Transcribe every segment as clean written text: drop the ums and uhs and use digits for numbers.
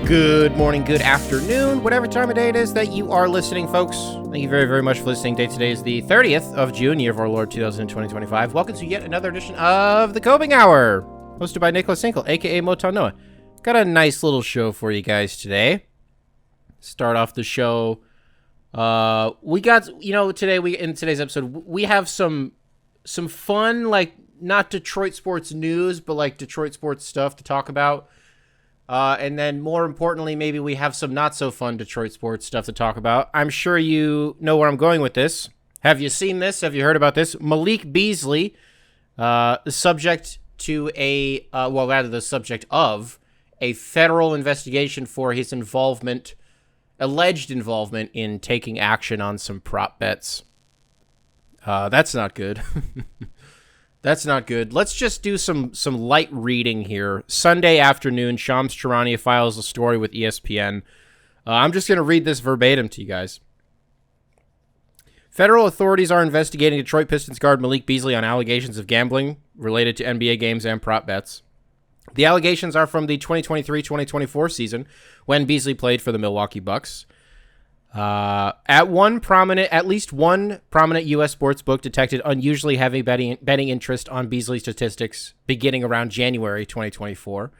Good morning, good afternoon, whatever time of day it is that you are listening, folks. Thank you very, very much for listening. Date today is the 30th of June, year of our Lord 2025. Welcome to yet another edition of the Coping Hour, hosted by Nicholas Hinkle, a.k.a. Moton Noah. Got a nice little show for you guys today. Start off the show. We got, today in today's episode, we have some fun, like, not Detroit sports news, but like Detroit sports stuff to talk about. And then more importantly, maybe we have some not so fun Detroit sports stuff to talk about. I'm sure you know where I'm going with this. Have you seen this? Have you heard about this? Malik Beasley, the subject of a federal investigation for his alleged involvement in taking action on some prop bets. That's not good. That's not good. Let's just do some light reading here. Sunday afternoon, Shams Charania files a story with ESPN. I'm just going to read this verbatim to you guys. Federal authorities are investigating Detroit Pistons guard Malik Beasley on allegations of gambling related to NBA games and prop bets. The allegations are from the 2023-2024 season when Beasley played for the Milwaukee Bucks. At least one prominent U.S. sportsbook detected unusually heavy betting interest on Beasley statistics beginning around January 2024.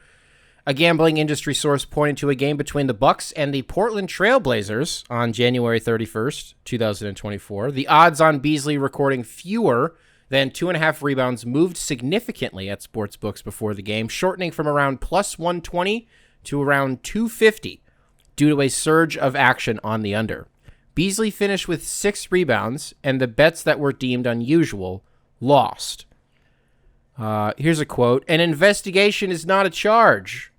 A gambling industry source pointed to a game between the Bucks and the Portland Trail Blazers on January 31st, 2024. The odds on Beasley recording fewer than 2.5 rebounds moved significantly at sportsbooks before the game, shortening from around plus 120 to around 250. Due to a surge of action on the under. Beasley finished with 6 rebounds, and the bets that were deemed unusual lost. Here's a quote. "An investigation is not a charge,"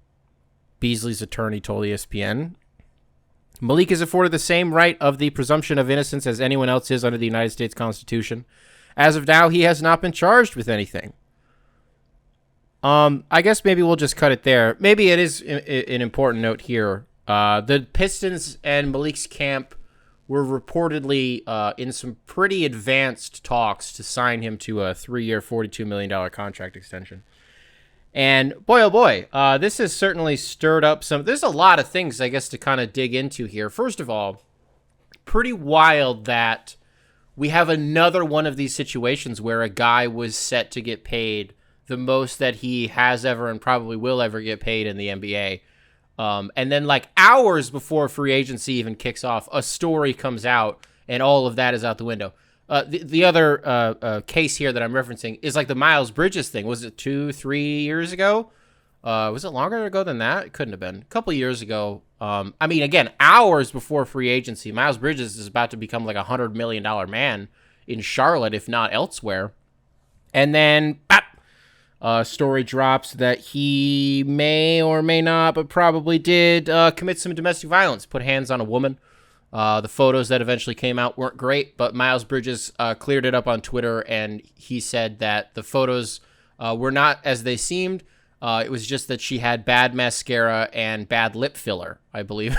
Beasley's attorney told ESPN. Malik is afforded the same right of the presumption of innocence as anyone else is under the United States Constitution. As of now, he has not been charged with anything. I guess maybe we'll just cut it there. Maybe it is an important note here. The Pistons and Malik's camp were reportedly in some pretty advanced talks to sign him to a 3-year, $42 million contract extension. And boy, oh boy, this has certainly stirred up there's a lot of things, I guess, to kind of dig into here. First of all, pretty wild that we have another one of these situations where a guy was set to get paid the most that he has ever and probably will ever get paid in the NBA. And then like hours before free agency even kicks off, a story comes out and all of that is out the window. The other case here that I'm referencing is like the Miles Bridges thing. Was it 2-3 years ago? Was it longer ago than that? It couldn't have been. A couple of years ago. Again, hours before free agency, Miles Bridges is about to become like $100 million man in Charlotte, if not elsewhere. And then story drops that he may or may not, but probably did commit some domestic violence, put hands on a woman. The photos that eventually came out weren't great, but Miles Bridges cleared it up on Twitter, and he said that the photos were not as they seemed. It was just that she had bad mascara and bad lip filler, I believe.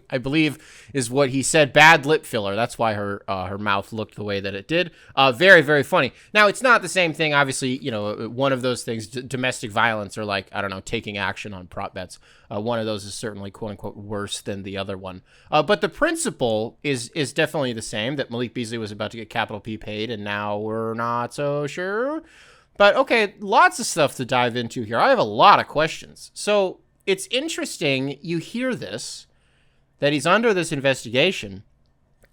I believe is what he said. Bad lip filler. That's why her mouth looked the way that it did. Very, very funny. Now, it's not the same thing. Obviously, one of those things, domestic violence or like, I don't know, taking action on prop bets. One of those is certainly, quote unquote, worse than the other one. But the principle is definitely the same, that Malik Beasley was about to get capital P paid, and now we're not so sure. But okay, lots of stuff to dive into here. I have a lot of questions. So it's interesting. You hear this, that he's under this investigation.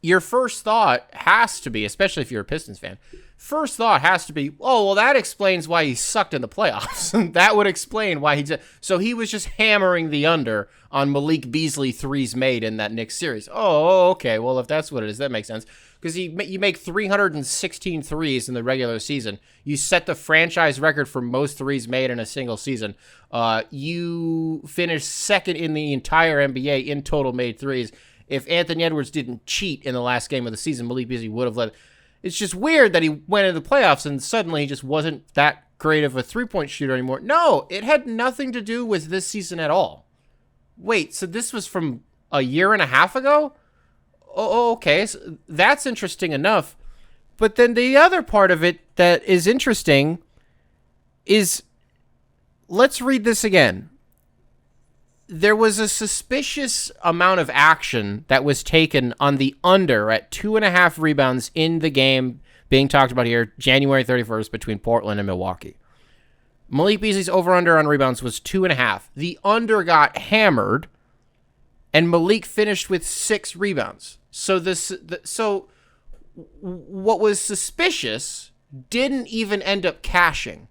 Your first thought has to be, especially if you're a Pistons fan, first thought has to be, oh, well, that explains why he sucked in the playoffs. That would explain why he did. So he was just hammering the under on Malik Beasley threes made in that Knicks series. Oh, okay. Well, if that's what it is, that makes sense. Because you make 316 threes in the regular season. You set the franchise record for most threes made in a single season. You finished second in the entire NBA in total made threes. If Anthony Edwards didn't cheat in the last game of the season, Malik Beasley would have led. It's just weird that he went into the playoffs and suddenly he just wasn't that great of a three-point shooter anymore. No, it had nothing to do with this season at all. Wait, so this was from a year and a half ago? Oh, okay, so that's interesting enough. But then the other part of it that is interesting is, let's read this again. there was a suspicious amount of action that was taken on the under at 2.5 rebounds in the game being talked about here, January 31st, between Portland and Milwaukee. Malik Beasley's over-under on rebounds was 2.5. The under got hammered, and Malik finished with 6 rebounds. So what was suspicious didn't even end up cashing.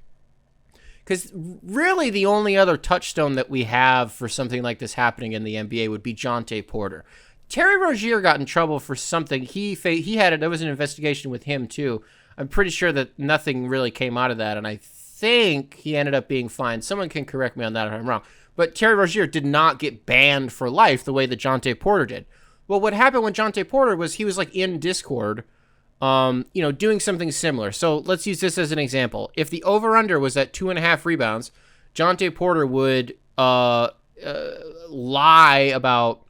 Because really the only other touchstone that we have for something like this happening in the NBA would be Jontay Porter. Terry Rozier got in trouble for something. There was an investigation with him too. I'm pretty sure that nothing really came out of that, and I think he ended up being fined. Someone can correct me on that if I'm wrong. But Terry Rozier did not get banned for life the way that Jontay Porter did. Well, what happened with Jontay Porter was he was like in Discord, doing something similar. So let's use this as an example. If the over-under was at 2.5 rebounds, Jontay Porter would lie about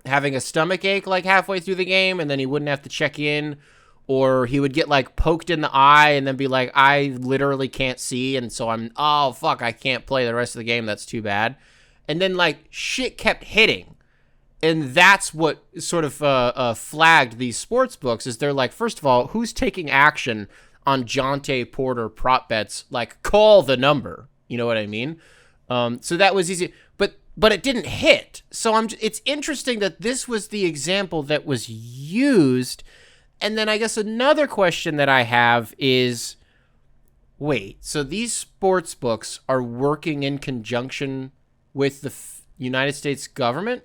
having a stomach ache like halfway through the game, and then he wouldn't have to check in, or he would get like poked in the eye and then be like, I literally can't see, and so I can't play the rest of the game. That's too bad. And then like shit kept hitting. And that's what sort of flagged these sports books is they're like, first of all, who's taking action on Jontay Porter prop bets? Like, call the number. You know what I mean? So that was easy. But it didn't hit. So it's interesting that this was the example that was used. And then I guess another question that I have is, wait, so these sports books are working in conjunction with the United States government?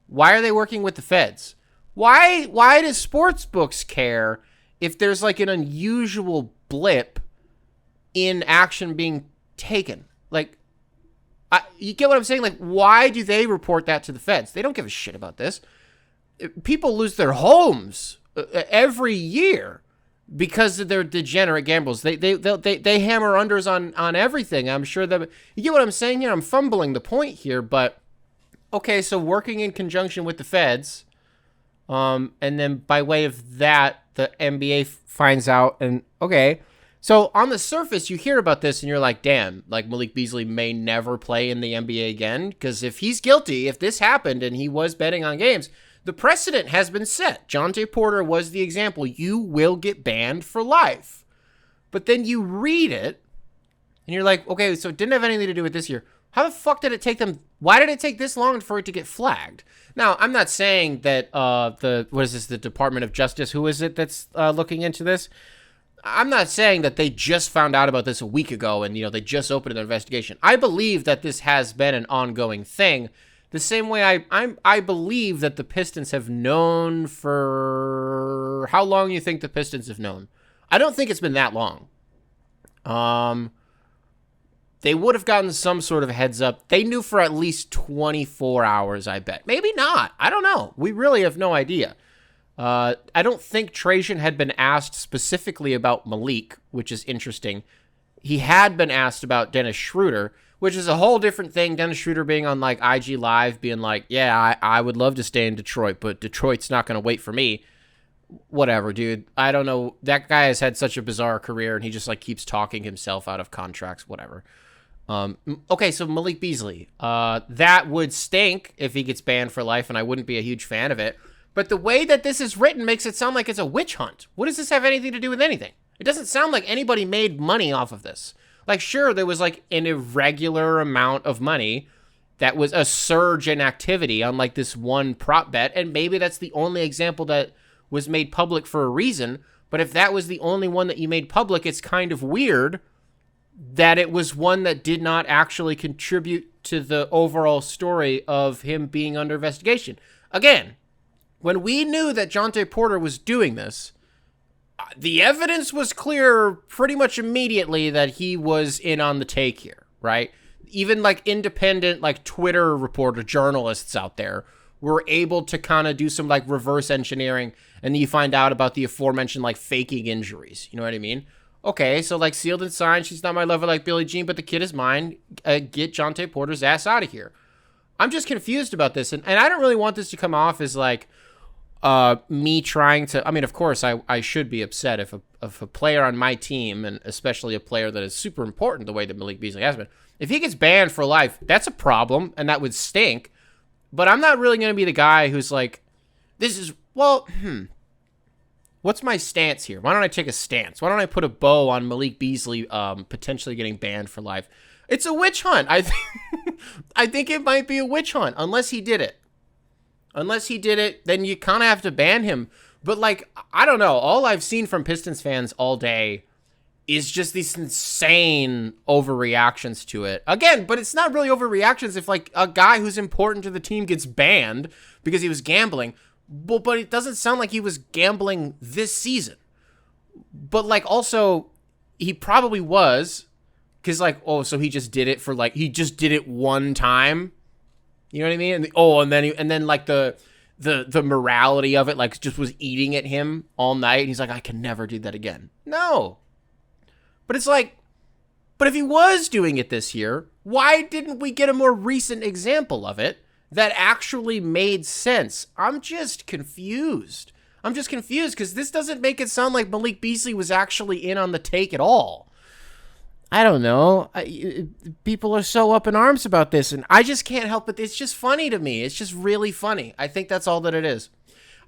Why are they working with the feds? Why does sports books care if there's like an unusual blip in action being taken? Like, you get what I'm saying? Like, why do they report that to the feds? They don't give a shit about this. People lose their homes every year because of their degenerate gambles. They hammer unders on everything. I'm sure that you get what I'm saying here. I'm fumbling the point here, but okay. So working in conjunction with the feds, and then by way of that, the NBA finds out, and okay. So on the surface, you hear about this and you're like, damn, like Malik Beasley may never play in the NBA again. Because if he's guilty, if this happened and he was betting on games, the precedent has been set. Jontay Porter was the example. You will get banned for life. But then you read it and you're like, okay, so it didn't have anything to do with this year. How the fuck did it take them? Why did it take this long for it to get flagged? Now, I'm not saying that the Department of Justice, who is it that's looking into this? I'm not saying that they just found out about this a week ago and, they just opened an investigation. I believe that this has been an ongoing thing. The same way I believe that the Pistons have known for... How long you think the Pistons have known? I don't think it's been that long. They would have gotten some sort of heads up. They knew for at least 24 hours, I bet. Maybe not. I don't know. We really have no idea. I don't think Trajan had been asked specifically about Malik, which is interesting. He had been asked about Dennis Schroeder, which is a whole different thing. Dennis Schroeder being on like IG Live, being like, yeah, I would love to stay in Detroit, but Detroit's not going to wait for me. Whatever, dude. I don't know. That guy has had such a bizarre career, and he just like keeps talking himself out of contracts, whatever. Okay, so Malik Beasley. That would stink if he gets banned for life, and I wouldn't be a huge fan of it. But the way that this is written makes it sound like it's a witch hunt. What does this have anything to do with anything? It doesn't sound like anybody made money off of this. Like, sure, there was like an irregular amount of money that was a surge in activity on like this one prop bet, and maybe that's the only example that was made public for a reason. But if that was the only one that you made public, it's kind of weird that it was one that did not actually contribute to the overall story of him being under investigation. Again, when we knew that Jontay Porter was doing this, the evidence was clear pretty much immediately that he was in on the take here, right? Even like independent, like Twitter reporter journalists out there were able to kind of do some like reverse engineering, and then you find out about the aforementioned like faking injuries. You know what I mean? Okay, so like sealed and signed, she's not my lover like Billie Jean, but the kid is mine. Get Jontay Porter's ass out of here. I'm just confused about this, and I don't really want this to come off as like me trying to... I mean, of course, I should be upset if a player on my team, and especially a player that is super important the way that Malik Beasley has been, if he gets banned for life, that's a problem, and that would stink. But I'm not really going to be the guy who's like, this is, well, what's my stance here? Why don't I take a stance? Why don't I put a bow on Malik Beasley potentially getting banned for life? It's a witch hunt. I think it might be a witch hunt, unless he did it. Unless he did it, then you kind of have to ban him. But, like, I don't know. All I've seen from Pistons fans all day is just these insane overreactions to it. Again, but it's not really overreactions if, like, a guy who's important to the team gets banned because he was gambling. But it doesn't sound like he was gambling this season. But, like, also, he probably was. Because, like, oh, so he just did it for, like, he just did it one time. You know what I mean? And then like the morality of it, like, just was eating at him all night. And he's like, I can never do that again. No. But it's like, but if he was doing it this year, why didn't we get a more recent example of it that actually made sense? I'm just confused. Because this doesn't make it sound like Malik Beasley was actually in on the take at all. I don't know. People are so up in arms about this, and I just can't help it. It's just funny to me. It's just really funny. I think that's all that it is.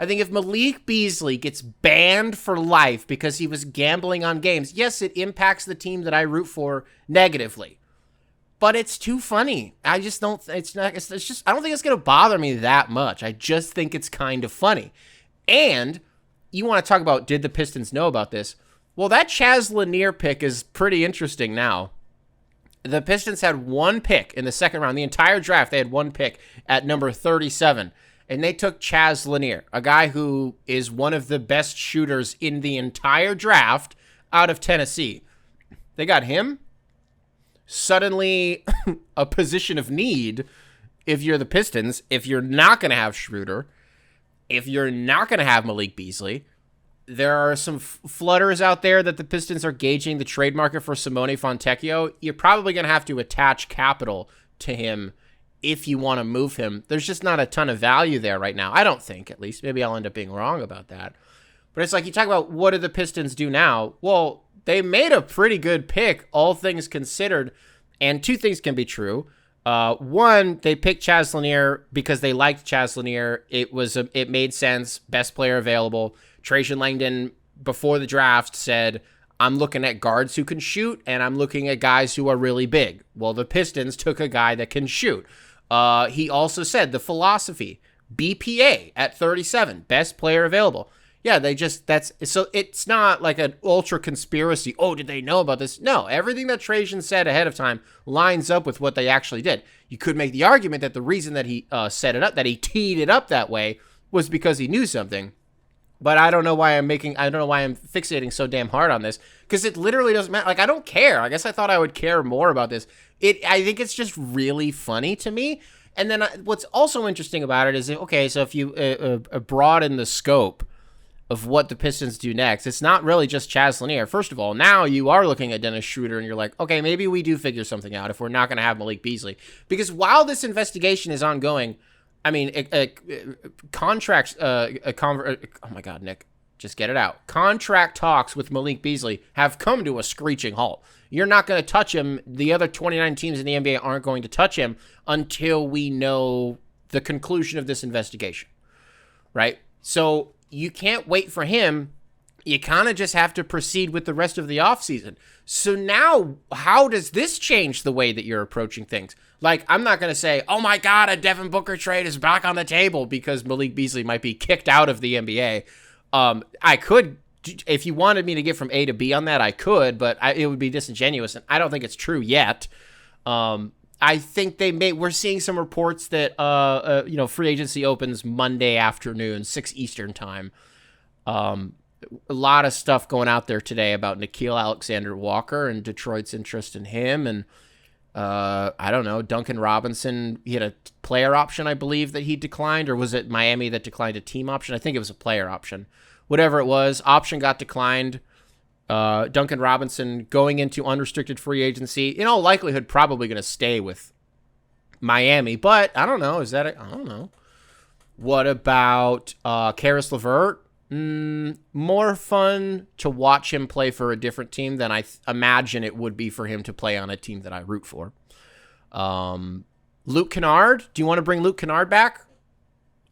I think if Malik Beasley gets banned for life because he was gambling on games, yes, it impacts the team that I root for negatively. But it's too funny. I just don't, I don't think it's going to bother me that much. I just think it's kind of funny. And you want to talk about, did the Pistons know about this? Well, that Chaz Lanier pick is pretty interesting now. The Pistons had one pick in the second round. The entire draft, they had one pick at number 37. And they took Chaz Lanier, a guy who is one of the best shooters in the entire draft out of Tennessee. They got him. Suddenly, a position of need if you're the Pistons, if you're not going to have Schroeder, if you're not going to have Malik Beasley. There are some flutters out there that the Pistons are gauging the trade market for Simone Fontecchio. You're probably going to have to attach capital to him if you want to move him. There's just not a ton of value there right now. I don't think, at least. Maybe I'll end up being wrong about that. But it's like, you talk about what do the Pistons do now? Well, they made a pretty good pick, all things considered. And two things can be true. One, they picked Chaz Lanier because they liked Chaz Lanier. It made sense. Best player available. Trajan Langdon, before the draft, said, I'm looking at guards who can shoot, and I'm looking at guys who are really big. Well, the Pistons took a guy that can shoot. He also said the philosophy, BPA at 37, best player available. Yeah, so it's not like an ultra conspiracy. Oh, did they know about this? No, everything that Trajan said ahead of time lines up with what they actually did. You could make the argument that the reason that he set it up, that he teed it up that way, was because he knew something. But I don't know why I'm fixating so damn hard on this, because it literally doesn't matter. Like, I don't care. I guess I thought I would care more about this. I think it's just really funny to me. And then what's also interesting about it is, so if you broaden the scope of what the Pistons do next, it's not really just Chaz Lanier. First of all, now you are looking at Dennis Schroeder, and you're like, okay, maybe we do figure something out if we're not going to have Malik Beasley. Because while this investigation is ongoing, I mean, contracts, oh my God, Nick, just get it out. Contract talks with Malik Beasley have come to a screeching halt. You're not going to touch him. The other 29 teams in the NBA aren't going to touch him until we know the conclusion of this investigation, right? So you can't wait for him. You kind of just have to proceed with the rest of the offseason. So now, how does this change the way that you're approaching things? Like, I'm not going to say, oh my God, a Devin Booker trade is back on the table because Malik Beasley might be kicked out of the NBA. I could, if you wanted me to get from A to B on that, I could, but it would be disingenuous, and I don't think it's true yet. I think we're seeing some reports that, free agency opens Monday afternoon, 6 Eastern time. A lot of stuff going out there today about Nickeil Alexander-Walker and Detroit's interest in him. And I don't know, Duncan Robinson, he had a player option, I believe, that he declined. Or was it Miami that declined a team option? I think it was a player option. Whatever it was, option got declined. Duncan Robinson going into unrestricted free agency, in all likelihood, probably going to stay with Miami. But I don't know. I don't know. What about Karis LeVert? More fun to watch him play for a different team than I imagine it would be for him to play on a team that I root for. Luke Kennard. Do you want to bring Luke Kennard back?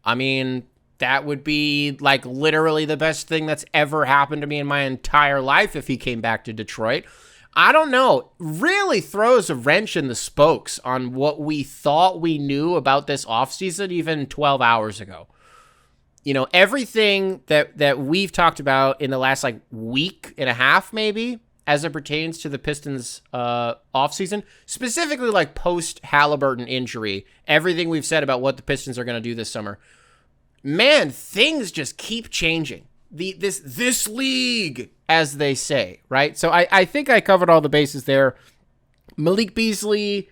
I mean, that would be like literally the best thing that's ever happened to me in my entire life if he came back to Detroit. I don't know. Really throws a wrench in the spokes on what we thought we knew about this offseason even 12 hours ago. You know, everything that we've talked about in the last like week and a half maybe as it pertains to the Pistons offseason, specifically like post-Halliburton injury, everything we've said about what the Pistons are going to do this summer. Man, things just keep changing. This league, as they say, right? So I think I covered all the bases there. Malik Beasley,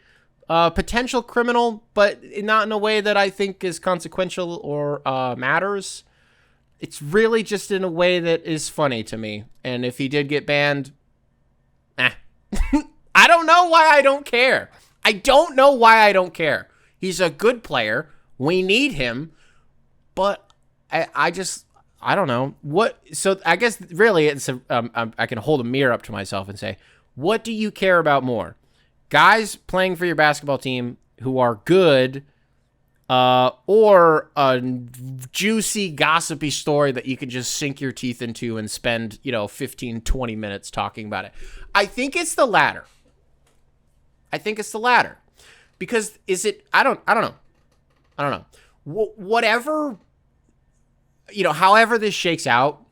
potential criminal, but not in a way that I think is consequential or matters. It's really just in a way that is funny to me. And if he did get banned, I don't know why I don't care. I don't know why I don't care. He's a good player. We need him. But I don't know. So I guess really it's I can hold a mirror up to myself and say, what do you care about more? Guys playing for your basketball team who are good, or a juicy, gossipy story that you can just sink your teeth into and spend, 15, 20 minutes talking about it. I think it's the latter. Because I don't know. Whatever, however this shakes out,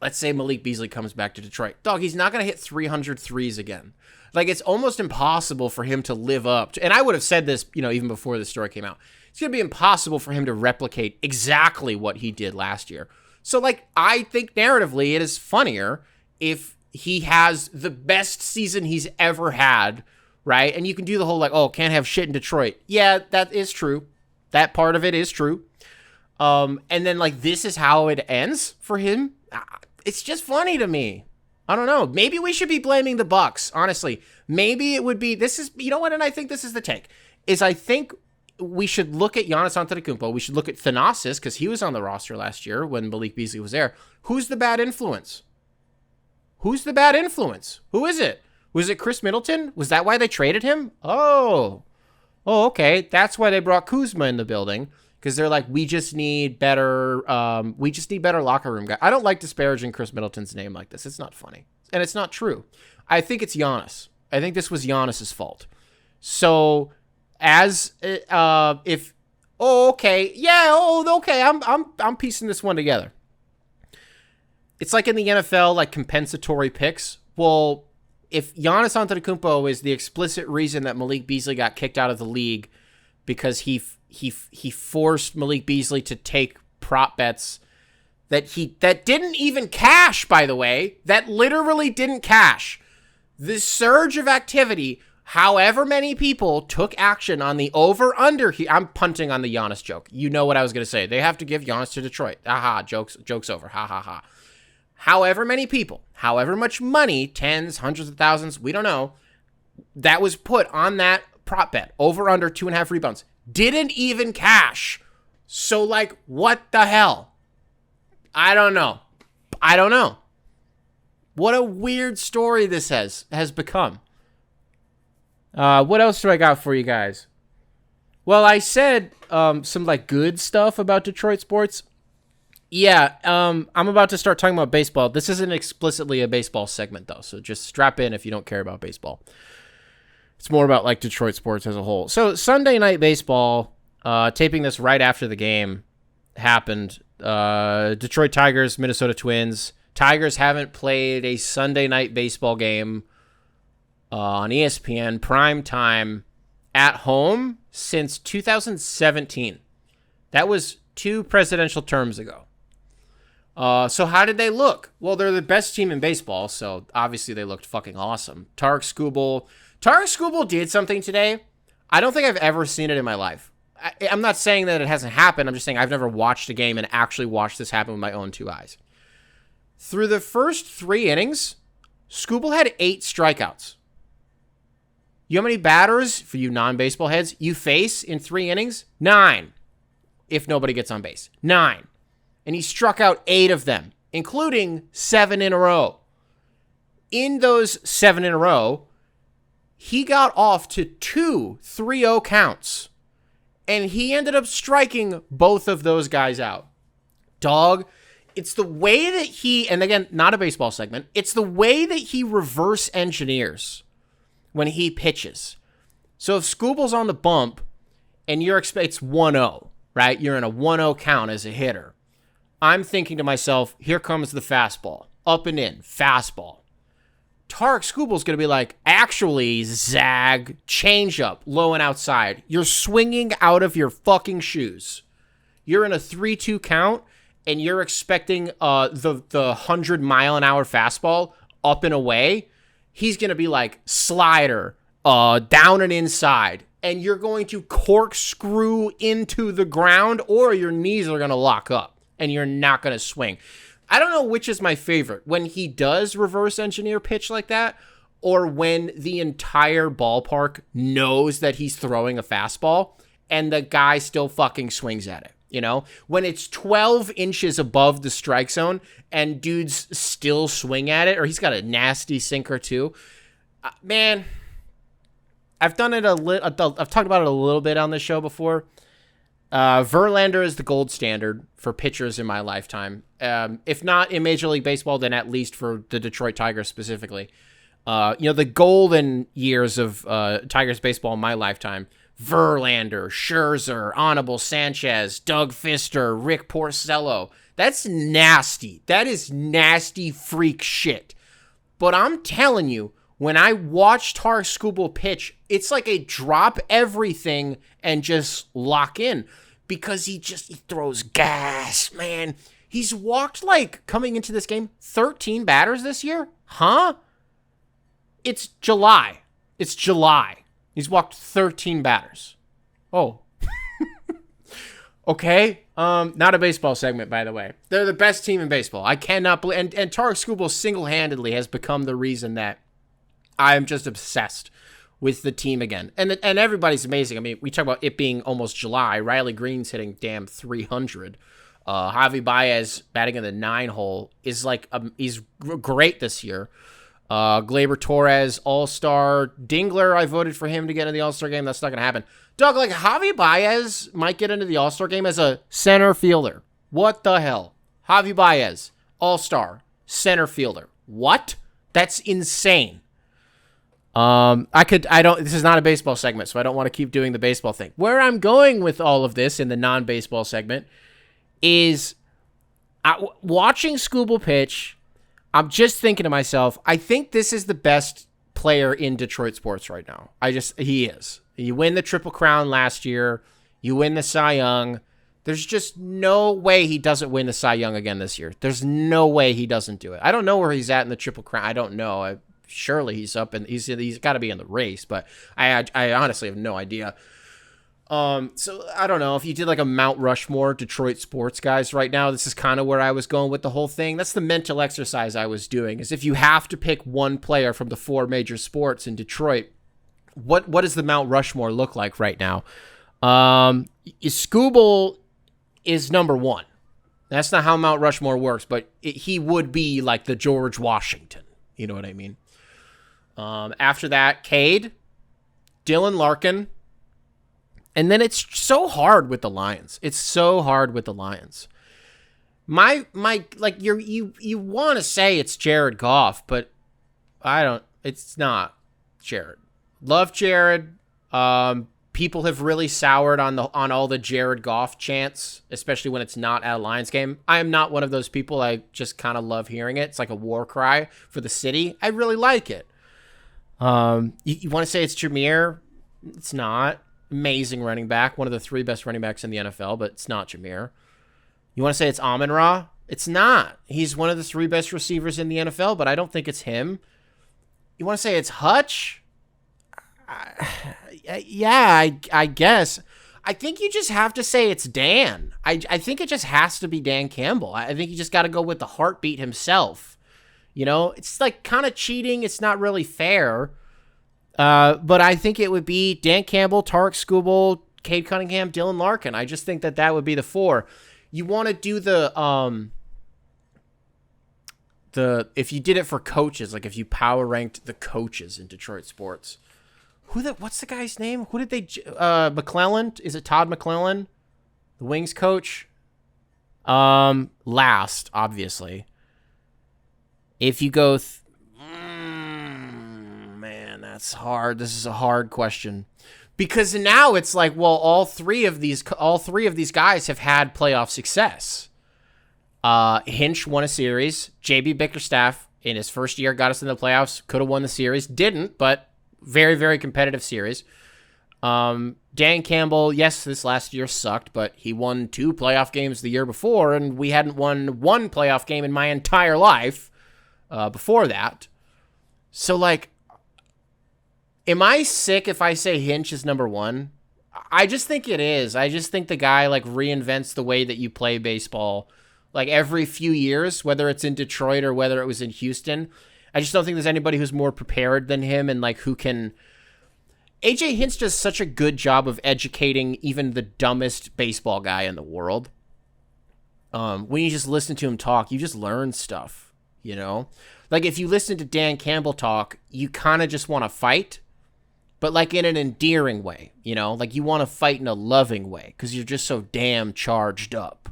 let's say Malik Beasley comes back to Detroit. Dog, he's not going to hit 300 threes again. Like, it's almost impossible for him to live up to, and I would have said this, even before the story came out. It's going to be impossible for him to replicate exactly what he did last year. So, I think narratively it is funnier if he has the best season he's ever had, right? And you can do the whole, can't have shit in Detroit. Yeah, that is true. That part of it is true. And then, this is how it ends for him. It's just funny to me. I don't know. Maybe we should be blaming the Bucks, honestly. Maybe it would be, and I think this is the take, is I think we should look at Giannis Antetokounmpo. We should look at Thanasis, because he was on the roster last year when Malik Beasley was there. Who's the bad influence? Who is it? Was it Chris Middleton? Was that why they traded him? Oh, okay. That's why they brought Kuzma in the building. Because they're like, we just need better locker room guys. I don't like disparaging Chris Middleton's name like this. It's not funny. And it's not true. I think it's Giannis. I think this was Giannis's fault. So, okay. I'm piecing this one together. It's like in the NFL, compensatory picks. Well, if Giannis Antetokounmpo is the explicit reason that Malik Beasley got kicked out of the league because he forced Malik Beasley to take prop bets that didn't even cash, by the way, that literally didn't cash. This surge of activity, however many people took action on the over-under, I'm punting on the Giannis joke. You know what I was going to say. They have to give Giannis to Detroit. Aha, joke's over. Ha, ha, ha. However many people, however much money, tens, hundreds of thousands, we don't know, that was put on that prop bet, over under 2.5 rebounds, didn't even cash. So, what the hell? I don't know. What a weird story this has become. What else do I got for you guys? Well, I said some good stuff about Detroit sports. Yeah, I'm about to start talking about baseball. This isn't explicitly a baseball segment, though, so just strap in if you don't care about baseball. It's more about, Detroit sports as a whole. So, Sunday Night Baseball, taping this right after the game, happened. Detroit Tigers, Minnesota Twins. Tigers haven't played a Sunday Night Baseball game on ESPN prime time at home since 2017. That was 2 presidential terms ago. So how did they look? Well, they're the best team in baseball, so obviously they looked fucking awesome. Tarik Skubal did something today. I don't think I've ever seen it in my life. I'm not saying that it hasn't happened. I'm just saying I've never watched a game and actually watched this happen with my own 2 eyes. Through the first 3 innings, Skubal had 8 strikeouts. You know how many batters, for you non-baseball heads, you face in 3 innings? 9. If nobody gets on base. 9. And he struck out 8 of them, including 7 in a row. In those 7 in a row, he got off to 2 3-0 counts And he ended up striking both of those guys out. Dog, it's the way that he, and again, not a baseball segment, it's the way that he reverse engineers when he pitches. So if Skubal's on the bump and it's 1-0, right? You're in a 1-0 count as a hitter. I'm thinking to myself, here comes the fastball. Up and in, fastball. Tarik Skubal's going to be like, actually, zag, changeup, low and outside. You're swinging out of your fucking shoes. You're in a 3-2 count, and you're expecting the 100-mile-an-hour fastball up and away. He's going to be like, slider, down and inside. And you're going to corkscrew into the ground, or your knees are going to lock up, and you're not going to swing. I don't know which is my favorite, when he does reverse engineer pitch like that, or when the entire ballpark knows that he's throwing a fastball and the guy still fucking swings at it. You know, when it's 12 inches above the strike zone and dudes still swing at it, or he's got a nasty sinker too. Man, I've done it I've talked about it a little bit on this show before. Verlander is the gold standard for pitchers in my lifetime. If not in Major League Baseball, then at least for the Detroit Tigers specifically. The golden years of Tigers baseball in my lifetime. Verlander, Scherzer, Anibal Sanchez, Doug Fister, Rick Porcello. That's nasty. That is nasty freak shit. But I'm telling you, when I watch Tarik Skubal pitch, it's like a drop everything and just lock in, because he throws gas, man. He's walked, like, coming into this game, 13 batters this year? Huh? It's July. He's walked 13 batters. Oh. Okay. Not a baseball segment, by the way. They're the best team in baseball. I cannot believe, and Tarik Skubal single-handedly has become the reason that I'm just obsessed with the team again. And everybody's amazing. I mean, we talk about it being almost July. Riley Green's hitting damn 300. Javi Baez batting in the 9-hole is like, he's great this year. Gleyber Torres, All-Star. Dingler, I voted for him to get in the All-Star game. That's not going to happen. Doug, like, Javi Baez might get into the All-Star game as a center fielder. What the hell? Javi Baez, All-Star, center fielder. What? That's insane. This is not a baseball segment, so I don't want to keep doing the baseball thing. Where I'm going with all of this in the non-baseball segment is watching Skubal pitch. I'm just thinking to myself, I think this is the best player in Detroit sports right now. He is. You win the Triple Crown last year. You win the Cy Young. There's just no way he doesn't win the Cy Young again this year. There's no way he doesn't do it. I don't know where he's at in the Triple Crown. I don't know. Surely he's up and he's got to be in the race, but I honestly have no idea. So I don't know if you did like a Mount Rushmore Detroit sports guys right now. This is kind of where I was going with the whole thing. That's the mental exercise I was doing, is if you have to pick one player from the 4 major sports in Detroit, what does the Mount Rushmore look like right now? Skubal is number 1. That's not how Mount Rushmore works, but he would be like the George Washington. You know what I mean? After that, Cade, Dylan Larkin, and then it's so hard with the Lions. My like you want to say it's Jared Goff, but it's not Jared. Love Jared. People have really soured on all the Jared Goff chants, especially when it's not at a Lions game. I am not one of those people. I just kind of love hearing it. It's like a war cry for the city. I really like it. You want to say it's Jameer? It's not. Amazing running back, one of the 3 best running backs in the NFL, but it's not Jameer. You want to say it's Amon-Ra? It's not. He's one of the 3 best receivers in the NFL, but I don't think it's him. You want to say it's Hutch? Yeah, I guess. I think you just have to say it's Dan. I think it just has to be Dan Campbell. I think you just got to go with the heartbeat himself. You know, it's like kind of cheating. It's not really fair. But I think it would be Dan Campbell, Tarik Skubal, Cade Cunningham, Dylan Larkin. I just think that would be the 4. You want to do the if you did it for coaches, like if you power ranked the coaches in Detroit sports, What's the guy's name? Who did they McClellan? Is it Todd McClellan? The Wings coach? Last, obviously. If you go man, that's hard. This is a hard question. Because now it's like, well, all three of these guys have had playoff success. Hinch won a series. JB Bickerstaff in his first year got us in the playoffs. Could have won the series. Didn't, but very, very competitive series. Dan Campbell, yes, this last year sucked, but he won 2 playoff games the year before, and we hadn't won 1 playoff game in my entire life before that. So, like, am I sick if I say Hinch is number 1? I just think it is. I just think the guy, like, reinvents the way that you play baseball, like, every few years, whether it's in Detroit or whether it was in Houston. I just don't think there's anybody who's more prepared than him and, like, who can... AJ Hinch does such a good job of educating even the dumbest baseball guy in the world. When you just listen to him talk, you just learn stuff, you know? Like, if you listen to Dan Campbell talk, you kind of just want to fight, but, like, in an endearing way, you know? Like, you want to fight in a loving way because you're just so damn charged up.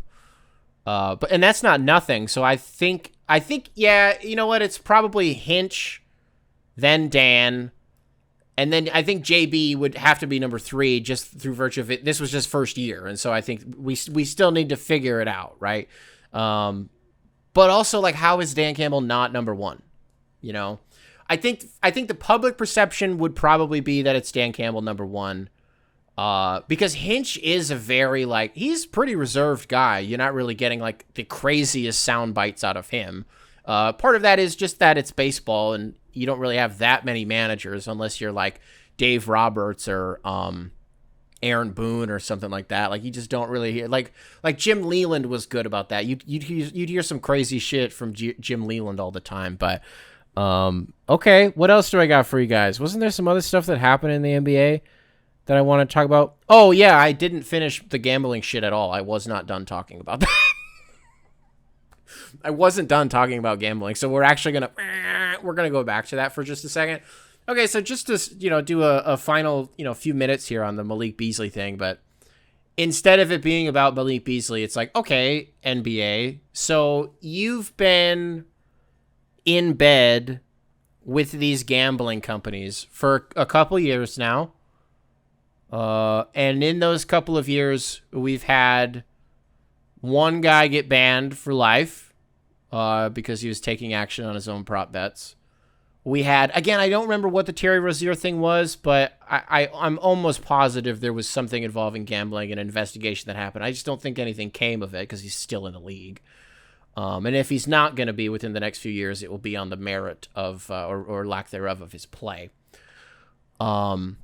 And that's not nothing, so I think, yeah, you know what? It's probably Hinch, then Dan, and then I think JB would have to be number 3 just through virtue of it. This was just first year, and so I think we still need to figure it out, right? But also, like, how is Dan Campbell not number 1? You know, I think the public perception would probably be that it's Dan Campbell number 1, because Hinch is a very, like, he's a pretty reserved guy. You're not really getting, like, the craziest sound bites out of him. Part of that is just that it's baseball, and you don't really have that many managers unless you're like Dave Roberts or Aaron Boone or something like that. Like, you just don't really hear, like Jim Leland was good about that. You'd hear some crazy shit from Jim Leland all the time. But okay, what else do I got for you guys? Wasn't there some other stuff that happened in the NBA that I want to talk about? Oh yeah, I didn't finish the gambling shit at all. I was not done talking about that. I wasn't done talking about gambling, so we're actually gonna go back to that for just a second. Okay, so just to, you know, do a final, you know, few minutes here on the Malik Beasley thing, but instead of it being about Malik Beasley, it's like, okay, NBA, so you've been in bed with these gambling companies for a couple years now, and in those couple of years, we've had one guy get banned for life, because he was taking action on his own prop bets. We had, again, I don't remember what the Terry Rozier thing was, but I'm almost positive there was something involving gambling, an investigation that happened. I just don't think anything came of it because he's still in the league. And if he's not going to be within the next few years, it will be on the merit of, or lack thereof, of his play. And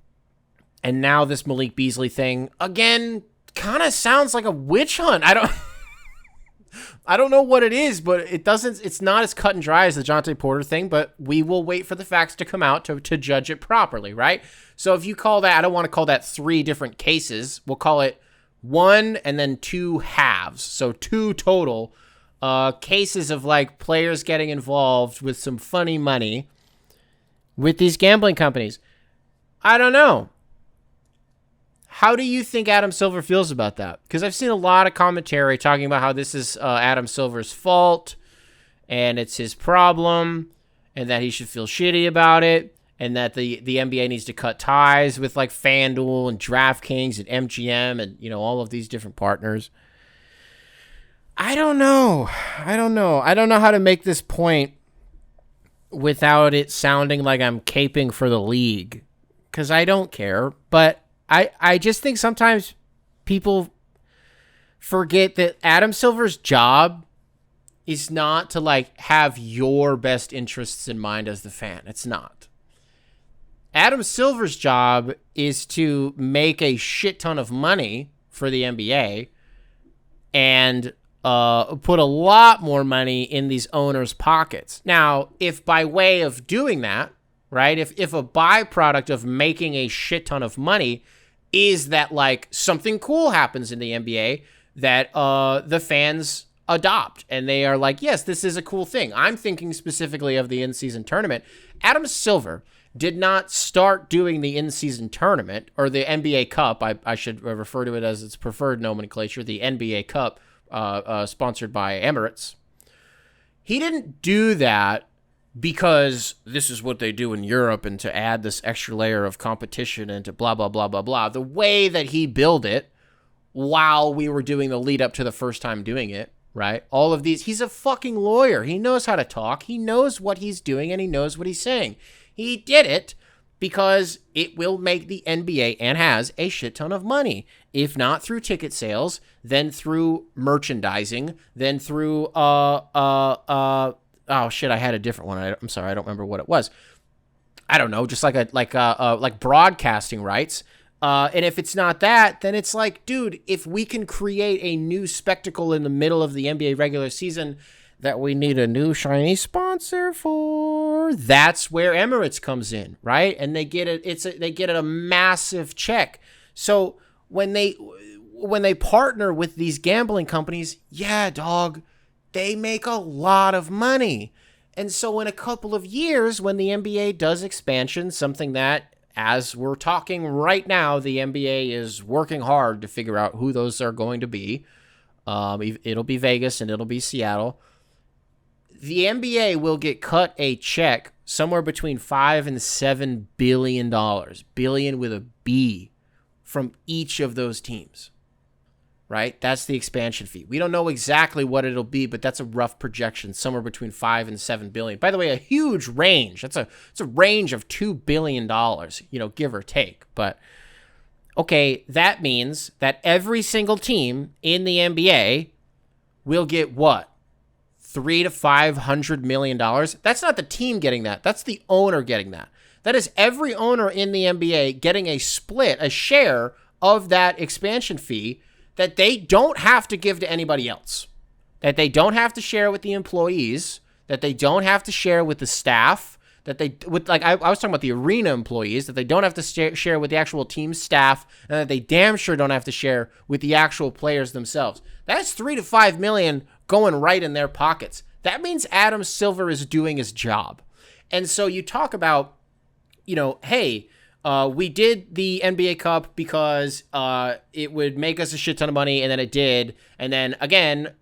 now this Malik Beasley thing, again, kind of sounds like a witch hunt. I don't know what it is, but it's not as cut and dry as the Jonte Porter thing, but we will wait for the facts to come out to judge it properly, right? So if you call that, I don't want to call that 3 different cases. We'll call it 1 and then 2 halves. So 2 total cases of, like, players getting involved with some funny money with these gambling companies. I don't know. How do you think Adam Silver feels about that? Because I've seen a lot of commentary talking about how this is Adam Silver's fault and it's his problem and that he should feel shitty about it and that the NBA needs to cut ties with, like, FanDuel and DraftKings and MGM and, you know, all of these different partners. I don't know. I don't know how to make this point without it sounding like I'm caping for the league, because I don't care, but I just think sometimes people forget that Adam Silver's job is not to, like, have your best interests in mind as the fan. It's not. Adam Silver's job is to make a shit ton of money for the NBA and put a lot more money in these owners' pockets. Now, if by way of doing that, right, if a byproduct of making a shit ton of money is that, like, something cool happens in the NBA that the fans adopt, and they are like, yes, this is a cool thing. I'm thinking specifically of the in-season tournament. Adam Silver did not start doing the in-season tournament or the NBA Cup. I should refer to it as its preferred nomenclature, the NBA Cup, sponsored by Emirates. He didn't do that because this is what they do in Europe and to add this extra layer of competition and to blah, blah, blah, blah, blah. The way that he built it while we were doing the lead up to the first time doing it, right? All of these, he's a fucking lawyer. He knows how to talk. He knows what he's doing and he knows what he's saying. He did it because it will make the NBA, and has, a shit ton of money. If not through ticket sales, then through merchandising, then through, oh shit, I had a different one. I'm sorry, I don't remember what it was. I don't know, just like broadcasting rights. And if it's not that, then it's like, dude, if we can create a new spectacle in the middle of the NBA regular season that we need a new shiny sponsor for, that's where Emirates comes in, right? And they get it. They get a massive check. So when they partner with these gambling companies, yeah, dog, they make a lot of money. And so in a couple of years, when the NBA does expansion, something that, as we're talking right now, the NBA is working hard to figure out who those are going to be. It'll be Vegas and it'll be Seattle. The NBA will get cut a check somewhere between $5 and $7 billion, billion with a B, from each of those teams, right? That's the expansion fee. We don't know exactly what it'll be, but that's a rough projection, somewhere between $5 and $7 billion. By the way, a huge range. It's a range of $2 billion, give or take. But okay, that means that every single team in the NBA will get what? $300 to $500 million. That's not the team getting that. That's the owner getting that. That is every owner in the NBA getting a split, a share of that expansion fee that they don't have to give to anybody else, that they don't have to share with the employees, that they don't have to share with the staff, I was talking about the arena employees, that they don't have to share with the actual team staff, and that they damn sure don't have to share with the actual players themselves. That's $3 to $5 million going right in their pockets. That means Adam Silver is doing his job. And so you talk about, hey, we did the NBA Cup because it would make us a shit ton of money, and then it did. And then, again,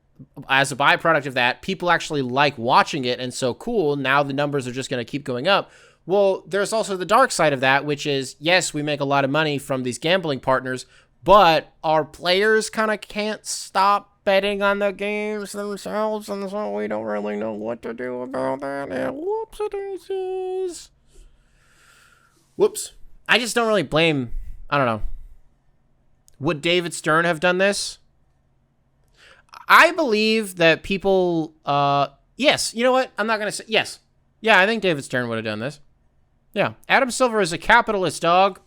as a byproduct of that, people actually like watching it, and so cool, now the numbers are just going to keep going up. Well, there's also the dark side of that, which is, yes, we make a lot of money from these gambling partners, but our players kind of can't stop betting on the games themselves, and so we don't really know what to do about that. And whoopsie-daisies. Whoops. I just don't really blame, I don't know. Would David Stern have done this? I believe that people, yes, you know what? I'm not going to say, yes. Yeah, I think David Stern would have done this. Yeah. Adam Silver is a capitalist, dog.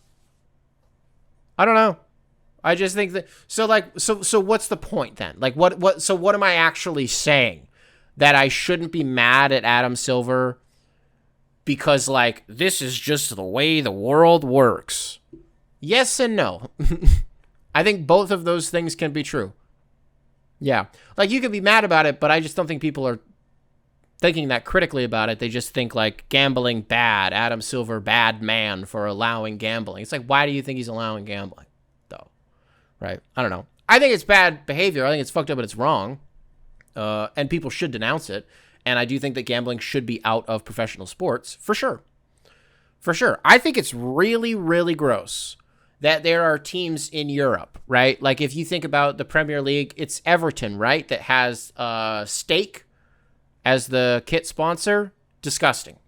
I don't know. I just think that, so what's the point then? Like, so what am I actually saying? That I shouldn't be mad at Adam Silver because, this is just the way the world works. Yes and no. I think both of those things can be true. Yeah. You could be mad about it, but I just don't think people are thinking that critically about it. They just think, gambling bad, Adam Silver bad man for allowing gambling. It's why do you think he's allowing gambling, though? Right? I don't know. I think it's bad behavior. I think it's fucked up, but it's wrong. And people should denounce it. And I do think that gambling should be out of professional sports, for sure. For sure. I think it's really, really gross that there are teams in Europe, right? If you think about the Premier League, it's Everton, right? That has steak as the kit sponsor. Disgusting.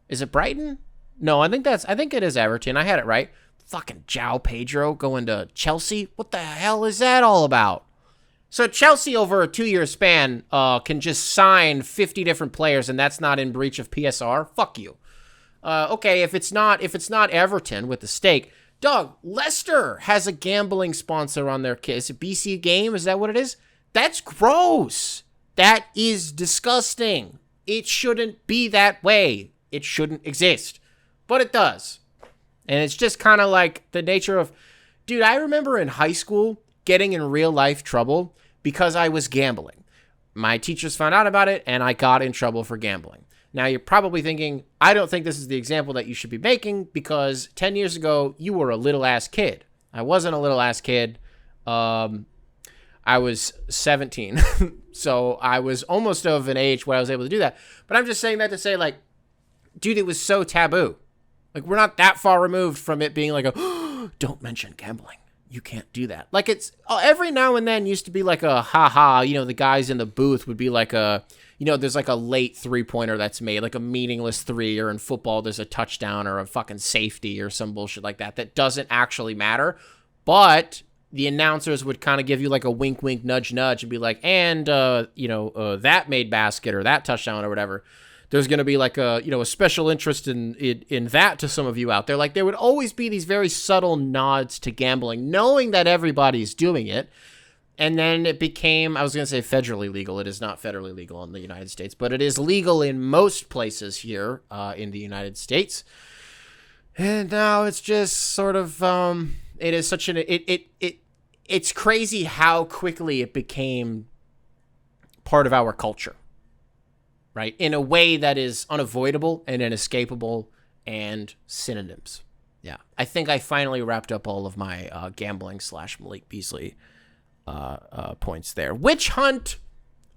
Is it Brighton? No, I think it is Everton. I had it right. Fucking João Pedro going to Chelsea. What the hell is that all about? So Chelsea over a 2-year span can just sign 50 different players, and that's not in breach of PSR. Fuck you. Okay, if it's not Everton with the steak, dog, Leicester has a gambling sponsor on their kit. Is it BC Game? Is that what it is? That's gross. That is disgusting. It shouldn't be that way. It shouldn't exist. But it does. And it's just kind of the nature of... Dude, I remember in high school getting in real life trouble because I was gambling. My teachers found out about it, and I got in trouble for gambling. Now, you're probably thinking, I don't think this is the example that you should be making because 10 years ago, you were a little-ass kid. I wasn't a little-ass kid. I was 17. So I was almost of an age where I was able to do that. But I'm just saying that to say, like, dude, it was so taboo. Like, we're not that far removed from it being like don't mention gambling. You can't do that. Like, it's every now and then used to be like a ha-ha. The guys in the booth would be like there's like a late three-pointer that's made, like a meaningless three, or in football there's a touchdown or a fucking safety or some bullshit like that doesn't actually matter. But the announcers would kind of give you like a wink, wink, nudge, nudge and be like, and, that made basket or that touchdown or whatever. There's going to be like a special interest in that to some of you out there. Like, there would always be these very subtle nods to gambling, knowing that everybody's doing it. And then it became, I was going to say federally legal. It is not federally legal in the United States, but it is legal in most places here in the United States. And now it's just sort of, it is such it's crazy how quickly it became part of our culture. Right? In a way that is unavoidable and inescapable and synonyms. Yeah. I think I finally wrapped up all of my gambling / Malik Beasley points there. Witch hunt.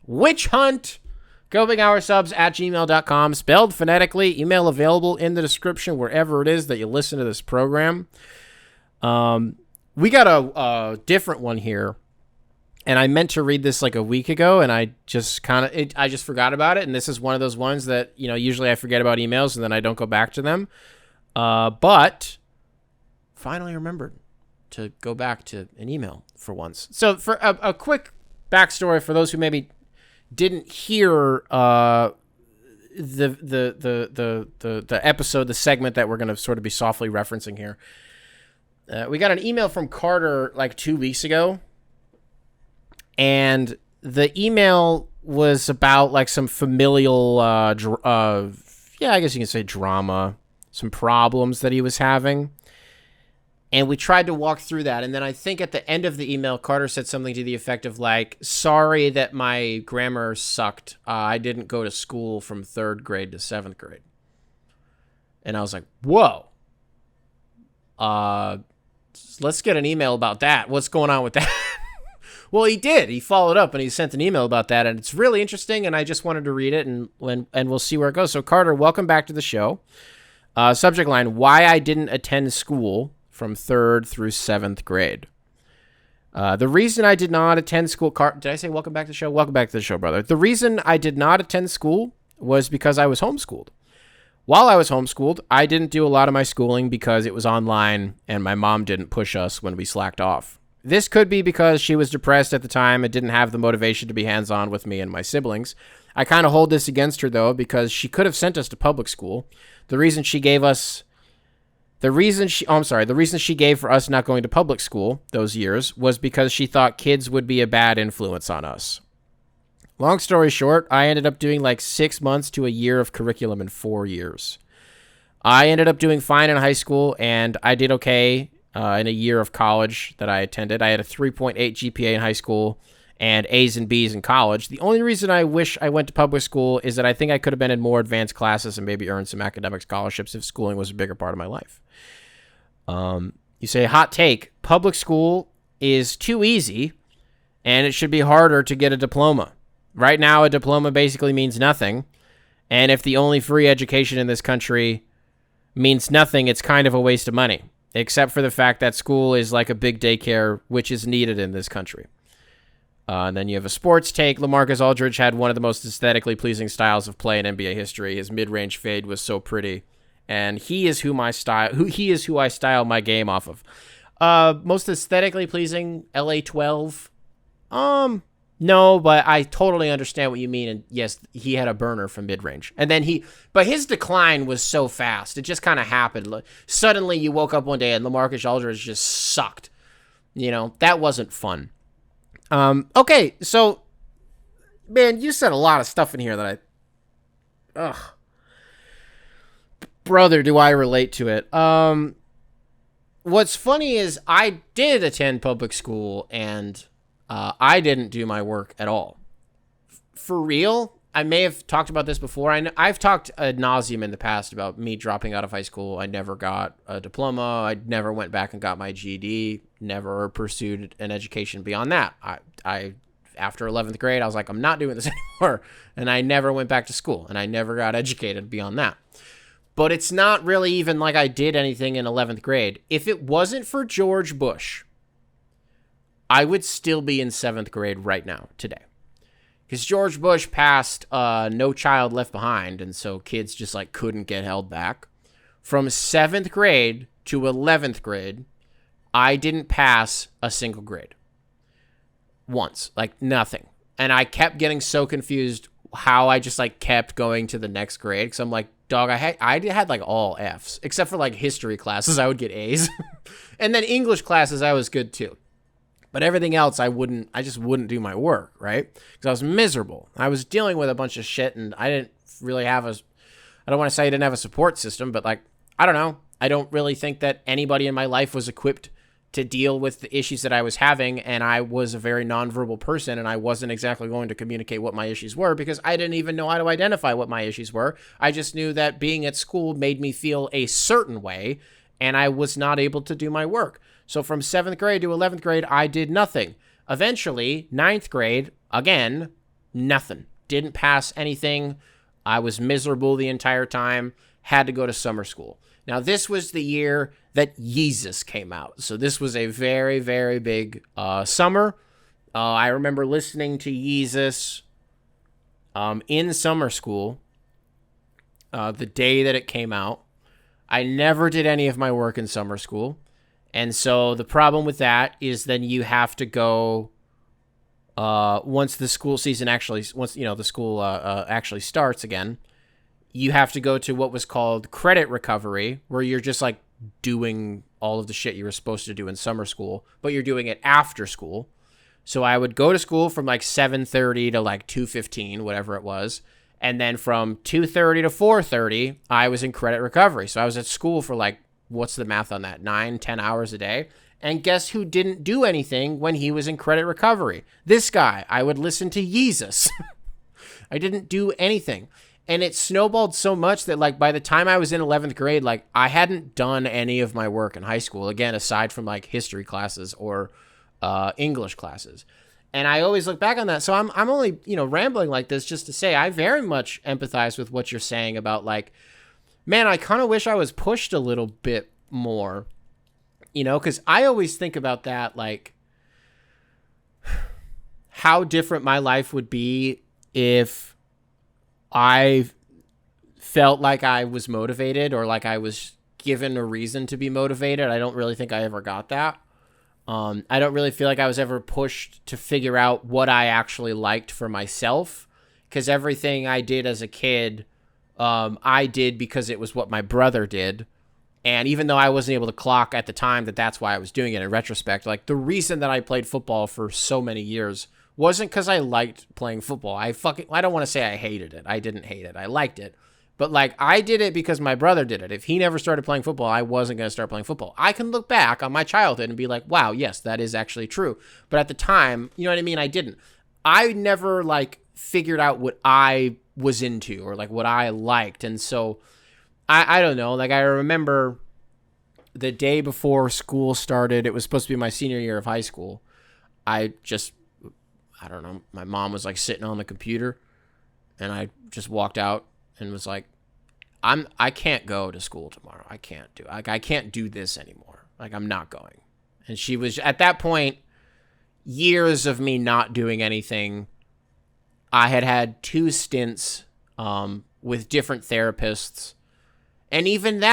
GoBigHourSubs@gmail.com. Spelled phonetically. Email available in the description wherever it is that you listen to this program. We got a different one here. And I meant to read this like a week ago, and I just I just forgot about it. And this is one of those ones that, usually I forget about emails and then I don't go back to them. But finally remembered to go back to an email for once. So for a quick backstory for those who maybe didn't hear the episode, the segment that we're going to sort of be softly referencing here. We got an email from Carter like 2 weeks ago. And the email was about like some familial, I guess you can say drama, some problems that he was having. And we tried to walk through that. And then I think at the end of the email, Carter said something to the effect of like, sorry that my grammar sucked. I didn't go to school from 3rd grade to 7th grade. And I was like, whoa. Let's get an email about that. What's going on with that? Well, he did. He followed up and he sent an email about that, and it's really interesting, and I just wanted to read it, and we'll see where it goes. So, Carter, welcome back to the show. Subject line, why I didn't attend school from 3rd through 7th grade. The reason I did not attend school... Did I say welcome back to the show? Welcome back to the show, brother. The reason I did not attend school was because I was homeschooled. While I was homeschooled, I didn't do a lot of my schooling because it was online, and my mom didn't push us when we slacked off. This could be because she was depressed at the time and didn't have the motivation to be hands-on with me and my siblings. I kind of hold this against her, though, because she could have sent us to public school. The reason she gave for us not going to public school those years was because she thought kids would be a bad influence on us. Long story short, I ended up doing like 6 months to a year of curriculum in 4 years. I ended up doing fine in high school, and I did okay in a year of college that I attended. I had a 3.8 GPA in high school and A's and B's in college. The only reason I wish I went to public school is that I think I could have been in more advanced classes and maybe earned some academic scholarships if schooling was a bigger part of my life. You say, hot take, public school is too easy and it should be harder to get a diploma. Right now, a diploma basically means nothing. And if the only free education in this country means nothing, it's kind of a waste of money. Except for the fact that school is like a big daycare, which is needed in this country. And then you have a sports take. LaMarcus Aldridge had one of the most aesthetically pleasing styles of play in NBA history. His mid-range fade was so pretty, and he is who I style my game off of. Most aesthetically pleasing, LA 12. No, but I totally understand what you mean. And yes, he had a burner from mid-range. And then but his decline was so fast. It just kind of happened. Suddenly you woke up one day and LaMarcus Aldridge just sucked. That wasn't fun. Okay, so, man, you said a lot of stuff in here that brother, do I relate to it. What's funny is I did attend public school, and I didn't do my work at all. For real, I may have talked about this before. I've talked ad nauseum in the past about me dropping out of high school. I never got a diploma. I never went back and got my GED. Never pursued an education beyond that. I after 11th grade, I was like, I'm not doing this anymore. And I never went back to school. And I never got educated beyond that. But it's not really even like I did anything in 11th grade. If it wasn't for George Bush, I would still be in 7th grade right now, today. Because George Bush passed No Child Left Behind, and so kids just like couldn't get held back. From 7th grade to 11th grade, I didn't pass a single grade. Once. Like, nothing. And I kept getting so confused how I just like kept going to the next grade. Because I'm like, dog, I had like all Fs. Except for like history classes, I would get As. And then English classes, I was good too. But everything else, I just wouldn't do my work, right? Because I was miserable. I was dealing with a bunch of shit, and I didn't really have I don't want to say I didn't have a support system, but like, I don't know. I don't really think that anybody in my life was equipped to deal with the issues that I was having, and I was a very nonverbal person, and I wasn't exactly going to communicate what my issues were because I didn't even know how to identify what my issues were. I just knew that being at school made me feel a certain way, and I was not able to do my work. So from 7th grade to 11th grade, I did nothing. Eventually, 9th grade, again, nothing. Didn't pass anything. I was miserable the entire time. Had to go to summer school. Now, this was the year that Yeezus came out. So this was a very, very big summer. I remember listening to Yeezus in summer school the day that it came out. I never did any of my work in summer school. And so the problem with that is then you have to go once the school season actually starts again, you have to go to what was called credit recovery, where you're just like doing all of the shit you were supposed to do in summer school, but you're doing it after school. So I would go to school from like 7:30 to like 2:15, whatever it was. And then from 2:30 to 4:30, I was in credit recovery. So I was at school for like, what's the math on that? 9-10 hours a day. And guess who didn't do anything when he was in credit recovery? This guy. I would listen to Yeezus. I didn't do anything. And it snowballed so much that like by the time I was in 11th grade, like I hadn't done any of my work in high school, again, aside from like history classes or English classes. And I always look back on that. So I'm only, rambling like this just to say I very much empathize with what you're saying about like, man, I kind of wish I was pushed a little bit more, because I always think about that, like how different my life would be if I felt like I was motivated or like I was given a reason to be motivated. I don't really think I ever got that. I don't really feel like I was ever pushed to figure out what I actually liked for myself, because everything I did as a kid, I did because it was what my brother did. And even though I wasn't able to clock at the time that that's why I was doing it in retrospect, like the reason that I played football for so many years wasn't because I liked playing football. I don't want to say I hated it. I didn't hate it. I liked it. But like I did it because my brother did it. If he never started playing football, I wasn't going to start playing football. I can look back on my childhood and be like, wow, yes, that is actually true. But at the time, you know what I mean? I didn't. I never like figured out what I was into or like what I liked. And so I don't know, like I remember the day before school started, it was supposed to be my senior year of high school. I don't know, my mom was like sitting on the computer and I just walked out and was like, I can't go to school tomorrow. I can't do this anymore. Like I'm not going. And she was at that point, years of me not doing anything. I had 2 stints with different therapists. And even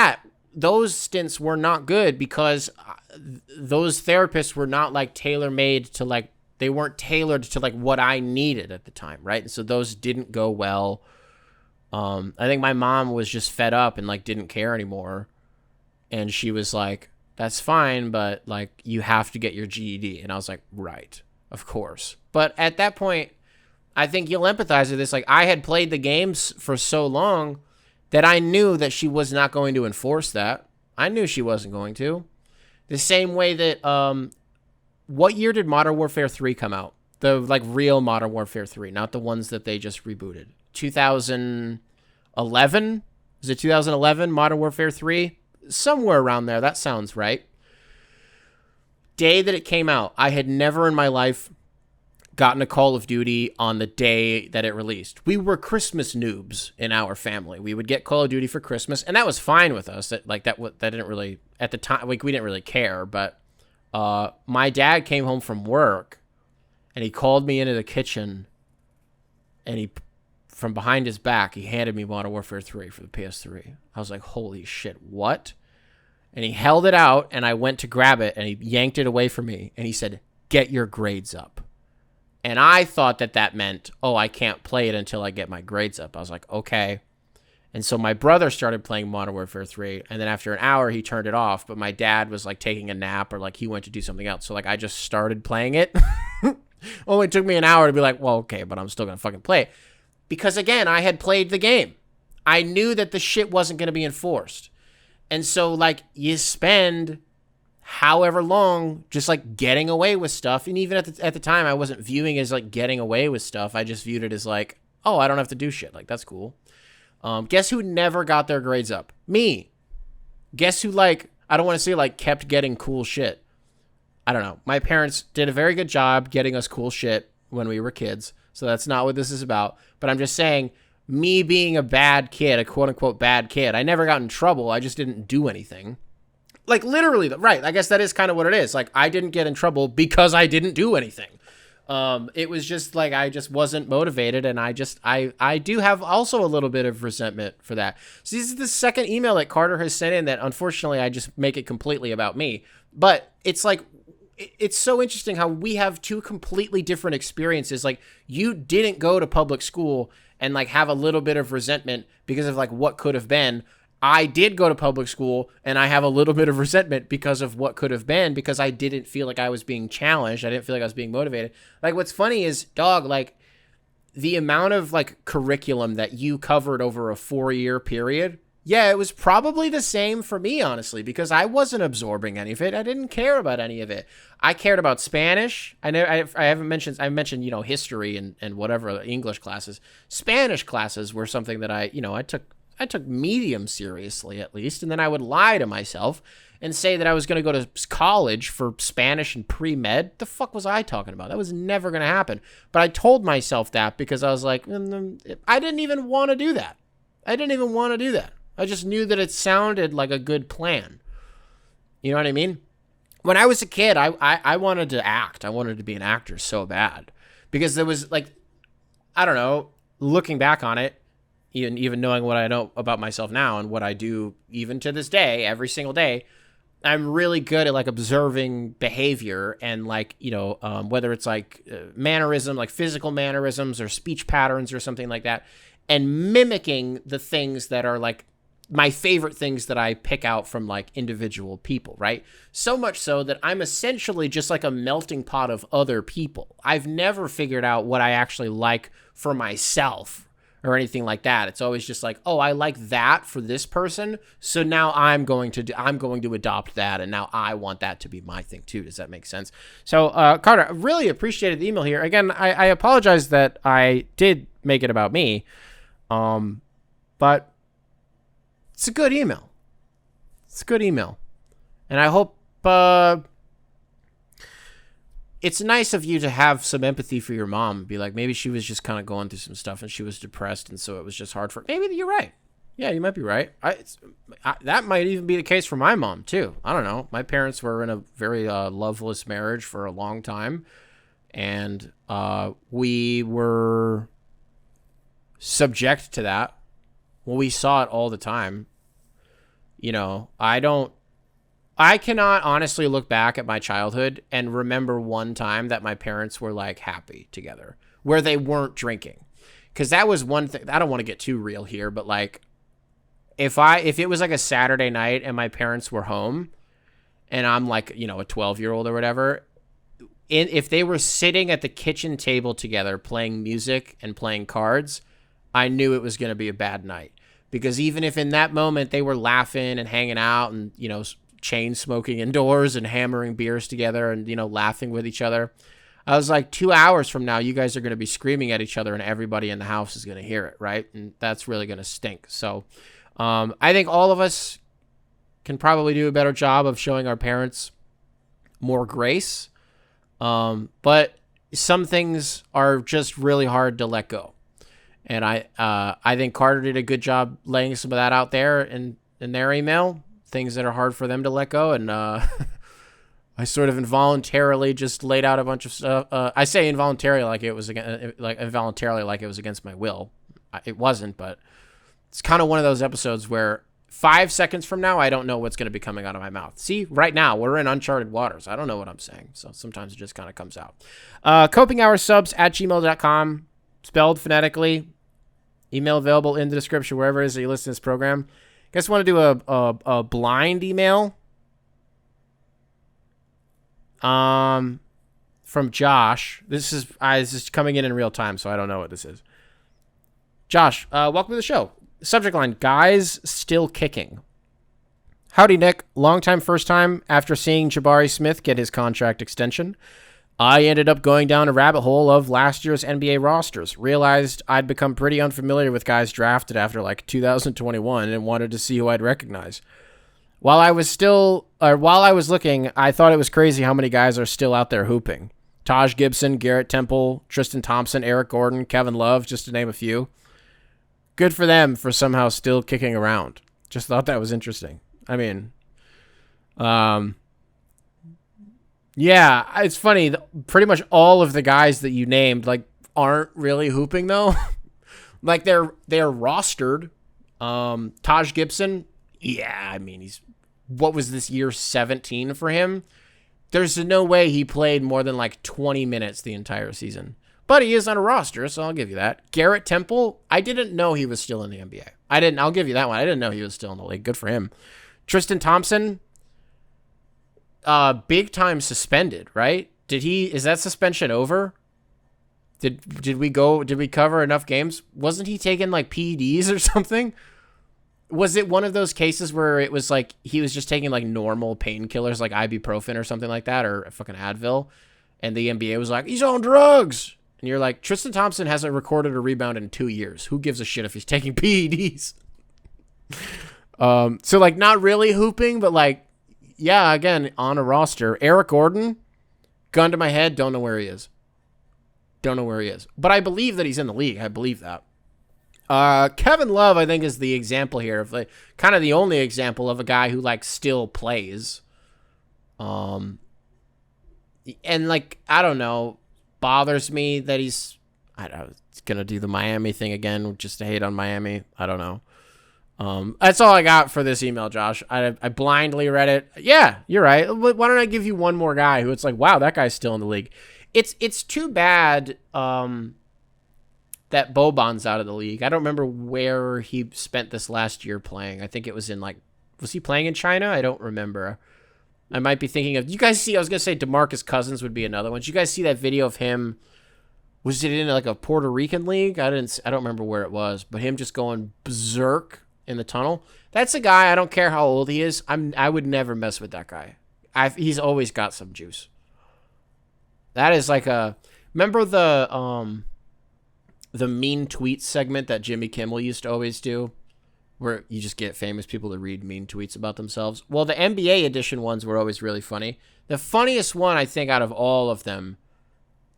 those stints were not good because those therapists were not like tailor-made to like, they weren't tailored to like what I needed at the time, right? And so those didn't go well. I think my mom was just fed up and like didn't care anymore. And she was like, that's fine, but like you have to get your GED. And I was like, right, of course. But at that point, I think you'll empathize with this. Like I had played the games for so long that I knew that she was not going to enforce that. I knew she wasn't going to. The same way that, what year did Modern Warfare 3 come out? The like real Modern Warfare 3, not the ones that they just rebooted. 2011. Was it 2011? Modern Warfare 3? Somewhere around there. That sounds right. Day that it came out, I had never in my life gotten a Call of Duty on the day that it released. We were Christmas noobs in our family. We would get Call of Duty for Christmas, and that was fine with us. That didn't really, at the time, like, we didn't really care. But my dad came home from work, and he called me into the kitchen, and from behind his back, he handed me Modern Warfare 3 for the PS3. I was like, holy shit, what? And he held it out, and I went to grab it, and he yanked it away from me, and he said, get your grades up. And I thought that meant, oh, I can't play it until I get my grades up. I was like, okay. And so my brother started playing Modern Warfare 3, and then after an hour, he turned it off, but my dad was, like, taking a nap, or, like, he went to do something else. So, like, I just started playing it. Only took me an hour to be like, well, okay, but I'm still going to fucking play it. Because, again, I had played the game. I knew that the shit wasn't going to be enforced. And so, like, you spend however long just, like, getting away with stuff. And even at the time, I wasn't viewing it as, like, getting away with stuff. I just viewed it as, like, oh, I don't have to do shit. Like, that's cool. Guess who never got their grades up? Me. Guess who, like, I don't want to say, like, kept getting cool shit. I don't know. My parents did a very good job getting us cool shit when we were kids. So that's not what this is about. But I'm just saying, me being a bad kid, a quote-unquote bad kid, I never got in trouble. I just didn't do anything. Like, literally, right. I guess that is kind of what it is. Like, I didn't get in trouble because I didn't do anything. It was just, like, I just wasn't motivated, and I do have also a little bit of resentment for that. So this is the second email that Carter has sent in that, unfortunately, I just make it completely about me. But it's like, it's so interesting how we have two completely different experiences. Like, you didn't go to public school and, like, have a little bit of resentment because of, like, what could have been. I did go to public school, and I have a little bit of resentment because of what could have been, because I didn't feel like I was being challenged. I didn't feel like I was being motivated. Like, what's funny is, dog, like, the amount of, like, curriculum that you covered over a 4-year period, yeah, it was probably the same for me, honestly, because I wasn't absorbing any of it. I didn't care about any of it. I cared about Spanish. I mentioned, you know, history and whatever, English classes. Spanish classes were something that I took medium seriously, at least, and then I would lie to myself and say that I was going to go to college for Spanish and pre-med. The fuck was I talking about? That was never going to happen. But I told myself that because I was like, I didn't even want to do that. I just knew that it sounded like a good plan. You know what I mean? When I was a kid, I wanted to act. I wanted to be an actor so bad. Because there was, like, I don't know, looking back on it, even knowing what I know about myself now and what I do even to this day, every single day, I'm really good at, like, observing behavior and, like, you know, whether it's, like, mannerism, like physical mannerisms or speech patterns or something like that, and mimicking the things that are, like, my favorite things that I pick out from, like, individual people, right? So much so that I'm essentially just like a melting pot of other people. I've never figured out what I actually like for myself or anything like that. It's always just like, oh, I like that for this person, so now I'm going to adopt that, and now I want that to be my thing too. Does that make sense? So, Carter, I really appreciated the email here. Again, I apologize that I did make it about me, but it's a good email. And I hope it's nice of you to have some empathy for your mom. Be like, maybe she was just kind of going through some stuff and she was depressed, and so it was just hard for her. Maybe you're right. Yeah, you might be right. That might even be the case for my mom, too. I don't know. My parents were in a very loveless marriage for a long time, and we were subject to that. Well, we saw it all the time. You know, I cannot honestly look back at my childhood and remember one time that my parents were, like, happy together, where they weren't drinking. Because that was one thing. I don't want to get too real here, but, like, if it was, like, a Saturday night and my parents were home and I'm, like, you know, a 12-year-old or whatever, if they were sitting at the kitchen table together playing music and playing cards, I knew it was going to be a bad night. Because even if in that moment they were laughing and hanging out and, you know, chain smoking indoors and hammering beers together and, you know, laughing with each other, I was like, 2 hours from now, you guys are going to be screaming at each other and everybody in the house is going to hear it, right? And that's really going to stink. So I think all of us can probably do a better job of showing our parents more grace. But some things are just really hard to let go. And I think Carter did a good job laying some of that out there in their email, things that are hard for them to let go. And I sort of involuntarily just laid out a bunch of stuff. I say involuntarily like it was against my will. It wasn't, but it's kind of one of those episodes where 5 seconds from now, I don't know what's going to be coming out of my mouth. See, right now, we're in uncharted waters. I don't know what I'm saying, so sometimes it just kind of comes out. copinghoursubs@gmail.com, spelled phonetically. Email available in the description, wherever it is that you listen to this program. Guess want to do a blind email from Josh. This is coming in real time, so I don't know what this is. Josh, welcome to the show. Subject line, guys still kicking. Howdy, Nick. Long time, first time after seeing Jabari Smith get his contract extension. I ended up going down a rabbit hole of last year's NBA rosters. Realized I'd become pretty unfamiliar with guys drafted after like 2021 and wanted to see who I'd recognize. While I was looking, I thought it was crazy how many guys are still out there hooping. Taj Gibson, Garrett Temple, Tristan Thompson, Eric Gordon, Kevin Love, just to name a few. Good for them for somehow still kicking around. Just thought that was interesting. I mean, yeah, it's funny. Pretty much all of the guys that you named like aren't really hooping though. Like they're rostered. Taj Gibson, yeah, I mean what was this year 17 for him? There's no way he played more than like 20 minutes the entire season. But he is on a roster, so I'll give you that. Garrett Temple, I didn't know he was still in the NBA. I'll give you that one. I didn't know he was still in the league. Good for him. Tristan Thompson, big time suspended, right? Is that suspension over? Did we cover enough games? Wasn't he taking like PEDs or something? Was it one of those cases where it was like he was just taking like normal painkillers like ibuprofen or something like that, or fucking Advil, and the NBA was like, he's on drugs? And you're like, Tristan Thompson hasn't recorded a rebound in 2 years. Who gives a shit if he's taking PEDs? So like not really hooping, but like, yeah, again, on a roster. Eric Gordon, gun to my head, don't know where he is. But I believe that he's in the league. I believe that. Kevin Love, I think, is the example here of like kind of the only example of a guy who like still plays. And like, I don't know, bothers me that he's gonna do the Miami thing again just to hate on Miami. I don't know. That's all I got for this email, Josh. I blindly read it. Yeah, you're right. Why don't I give you one more guy who it's like, wow, that guy's still in the league. It's too bad that Boban's out of the league. I don't remember where he spent this last year playing. I think it was in was he playing in China? I don't remember. I might be thinking of, you guys see, I was going to say DeMarcus Cousins would be another one. Did you guys see that video of him? Was it in like a Puerto Rican league? I don't remember where it was, but him just going berserk in the tunnel. That's a guy, I don't care how old he is. I would never mess with that guy. He's always got some juice. That is like remember the mean tweets segment that Jimmy Kimmel used to always do, where you just get famous people to read mean tweets about themselves? Well, the NBA edition ones were always really funny. The funniest one, I think, out of all of them,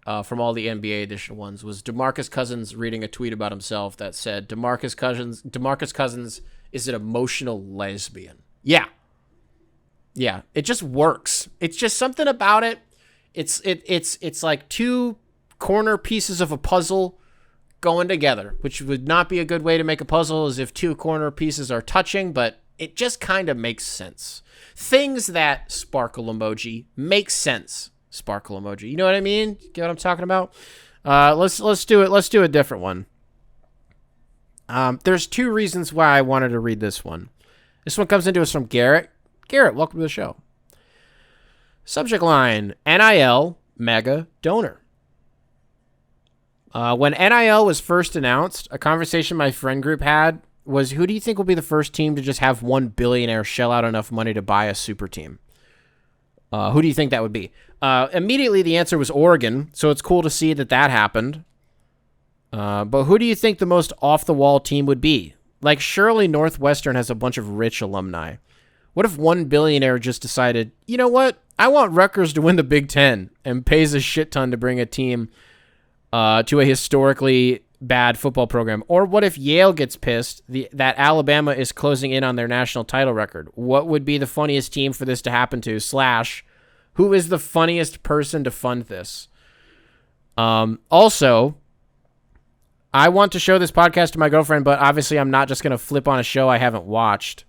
from all the NBA edition ones, was DeMarcus Cousins reading a tweet about himself that said, DeMarcus Cousins is an emotional lesbian. Yeah. Yeah, it just works. It's just something about it. It's like two corner pieces of a puzzle going together, which would not be a good way to make a puzzle, as if two corner pieces are touching, but it just kind of makes sense. Things that sparkle emoji make sense. Sparkle emoji. You know what I mean? Get what I'm talking about? Let's do it. Let's do a different one. There's two reasons why I wanted to read this one. This one comes into us from Garrett. Garrett, welcome to the show. Subject line, NIL mega donor. When NIL was first announced, a conversation my friend group had was, who do you think will be the first team to just have one billionaire shell out enough money to buy a super team? Who do you think that would be? Immediately, the answer was Oregon, so it's cool to see that happened. But who do you think the most off-the-wall team would be? Like, surely Northwestern has a bunch of rich alumni. What if one billionaire just decided, you know what? I want Rutgers to win the Big Ten and pays a shit ton to bring a team to a historically bad football program? Or what if Yale gets pissed that Alabama is closing in on their national title record? What would be the funniest team for this to happen to? / who is the funniest person to fund this? Also, I want to show this podcast to my girlfriend, but obviously I'm not just going to flip on a show I haven't watched.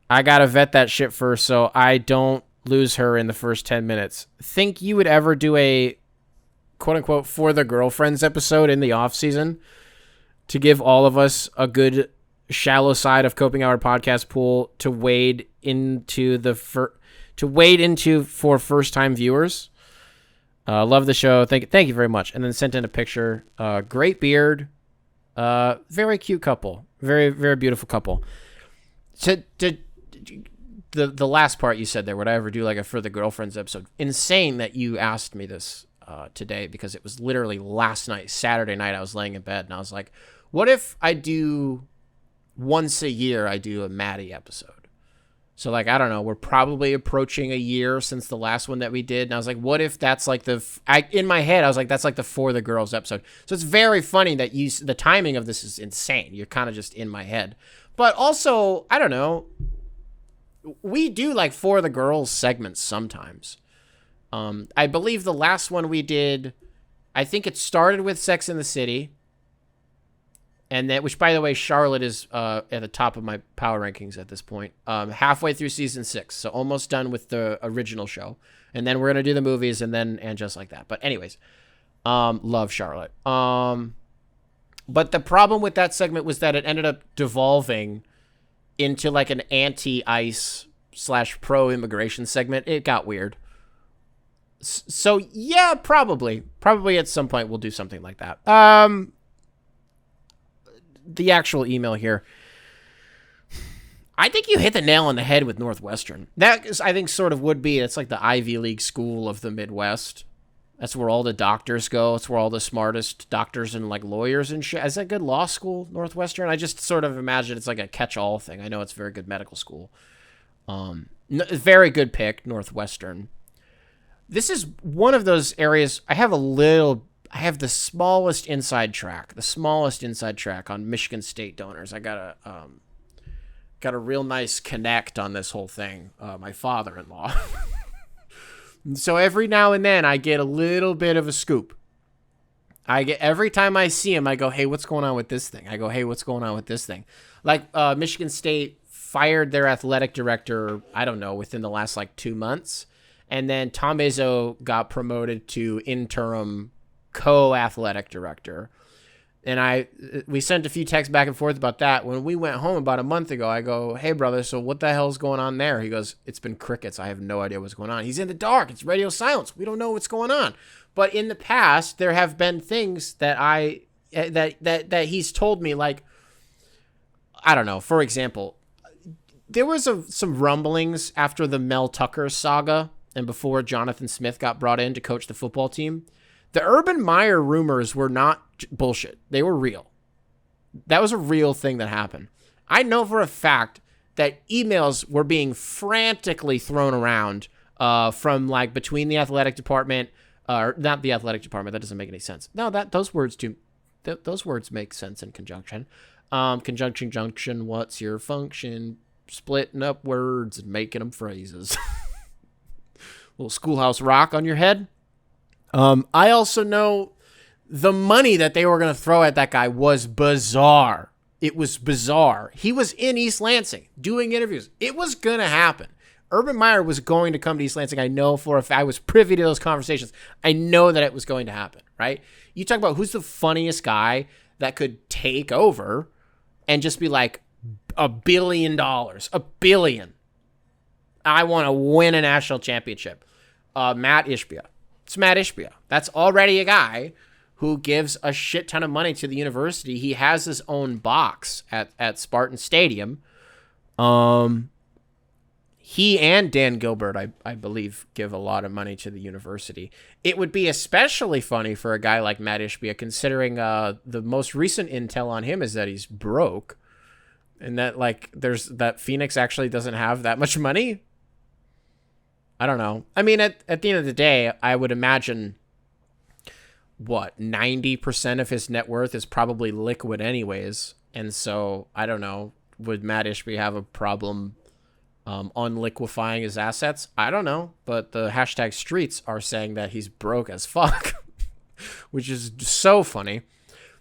I got to vet that shit first so I don't lose her in the first 10 minutes. Think you would ever do a quote-unquote for the girlfriends episode in the off-season to give all of us a good shallow side of Coping Hour podcast pool to wade into for first-time viewers? Love the show. Thank you very much. And then sent in a picture. Great beard. Very cute couple. Very, very beautiful couple. The last part you said there, would I ever do like a For the Girlfriends episode? Insane that you asked me this today, because it was literally last night, Saturday night, I was laying in bed and I was like, what if I do once a year, I do a Maddie episode? So, like, I don't know, we're probably approaching a year since the last one that we did. And I was like, what if that's like in my head, I was like, that's like the For the Girls episode. So it's very funny that the timing of this is insane. You're kind of just in my head. But also, I don't know, we do like For the Girls segments sometimes. I believe the last one we did, I think it started with Sex in the City. And that, which, by the way, Charlotte is at the top of my power rankings at this point. Halfway through season 6, so almost done with the original show. And then we're gonna do the movies, and just like that. But anyways, love Charlotte. But the problem with that segment was that it ended up devolving into like an anti-ICE / pro-immigration segment. It got weird. So yeah, probably at some point we'll do something like that. The actual email here. I think you hit the nail on the head with Northwestern. That is, I think, sort of would be. It's like the Ivy League school of the Midwest. That's where all the doctors go. It's where all the smartest doctors and like lawyers and shit. Is that good law school, Northwestern? I just sort of imagine it's like a catch-all thing. I know it's a very good medical school. Very good pick, Northwestern. This is one of those areas. I have the smallest inside track on Michigan State donors. I got a real nice connect on this whole thing. My father-in-law. So every now and then I get a little bit of a scoop. Every time I see him, I go, hey, what's going on with this thing? Like Michigan State fired their athletic director, I don't know, within the last like 2 months. And then Tom Izzo got promoted to interim co-athletic director. And we sent a few texts back and forth about that. When we went home about a month ago, I go, hey, brother, so what the hell's going on there? He goes, it's been crickets. I have no idea what's going on. He's in the dark. It's radio silence. We don't know what's going on. But in the past, there have been things that that he's told me, like, I don't know. For example, there was some rumblings after the Mel Tucker saga and before Jonathan Smith got brought in to coach the football team. The Urban Meyer rumors were not bullshit. They were real. That was a real thing that happened. I know for a fact that emails were being frantically thrown around from like between the athletic department, not the athletic department. That doesn't make any sense. No, those words make sense in conjunction. Conjunction, junction. What's your function? Splitting up words and making them phrases. Little Schoolhouse Rock on your head. I also know the money that they were going to throw at that guy was bizarre. It was bizarre. He was in East Lansing doing interviews. It was going to happen. Urban Meyer was going to come to East Lansing. I know for a fact. I was privy to those conversations. I know that it was going to happen, right? You talk about who's the funniest guy that could take over and just be like, $1 billion. $1 billion. I want to win a national championship. Matt Ishbia. It's Matt Ishbia. That's already a guy who gives a shit ton of money to the university. He has his own box at Spartan Stadium. he and Dan Gilbert, I believe, give a lot of money to the university. It would be especially funny for a guy like Matt Ishbia, considering the most recent intel on him is that he's broke, and that that Phoenix actually doesn't have that much money. I don't know. I mean, at the end of the day, I would imagine 90% of his net worth is probably liquid anyways, and so I don't know. Would Matt Ishbia have a problem unliquefying his assets? I don't know, but the hashtag streets are saying that he's broke as fuck, which is so funny.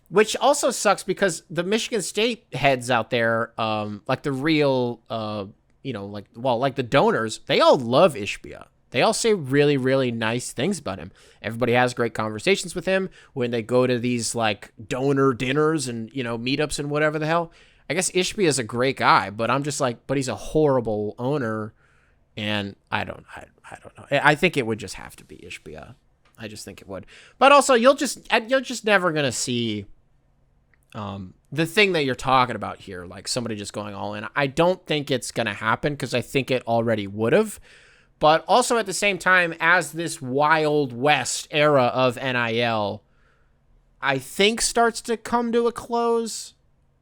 Which also sucks because the Michigan State heads out there, like the real, like the donors, they all love Ishbia. They all say really, really nice things about him. Everybody has great conversations with him when they go to these like donor dinners and, meetups and whatever the hell. I guess Ishbia is a great guy, but I'm just like, but he's a horrible owner, and I don't know. I think it would just have to be Ishbia. I just think it would. But also, you're just never gonna see the thing that you're talking about here, like somebody just going all in. I don't think it's gonna happen because I think it already would have. But also at the same time, as this Wild West era of NIL, I think starts to come to a close.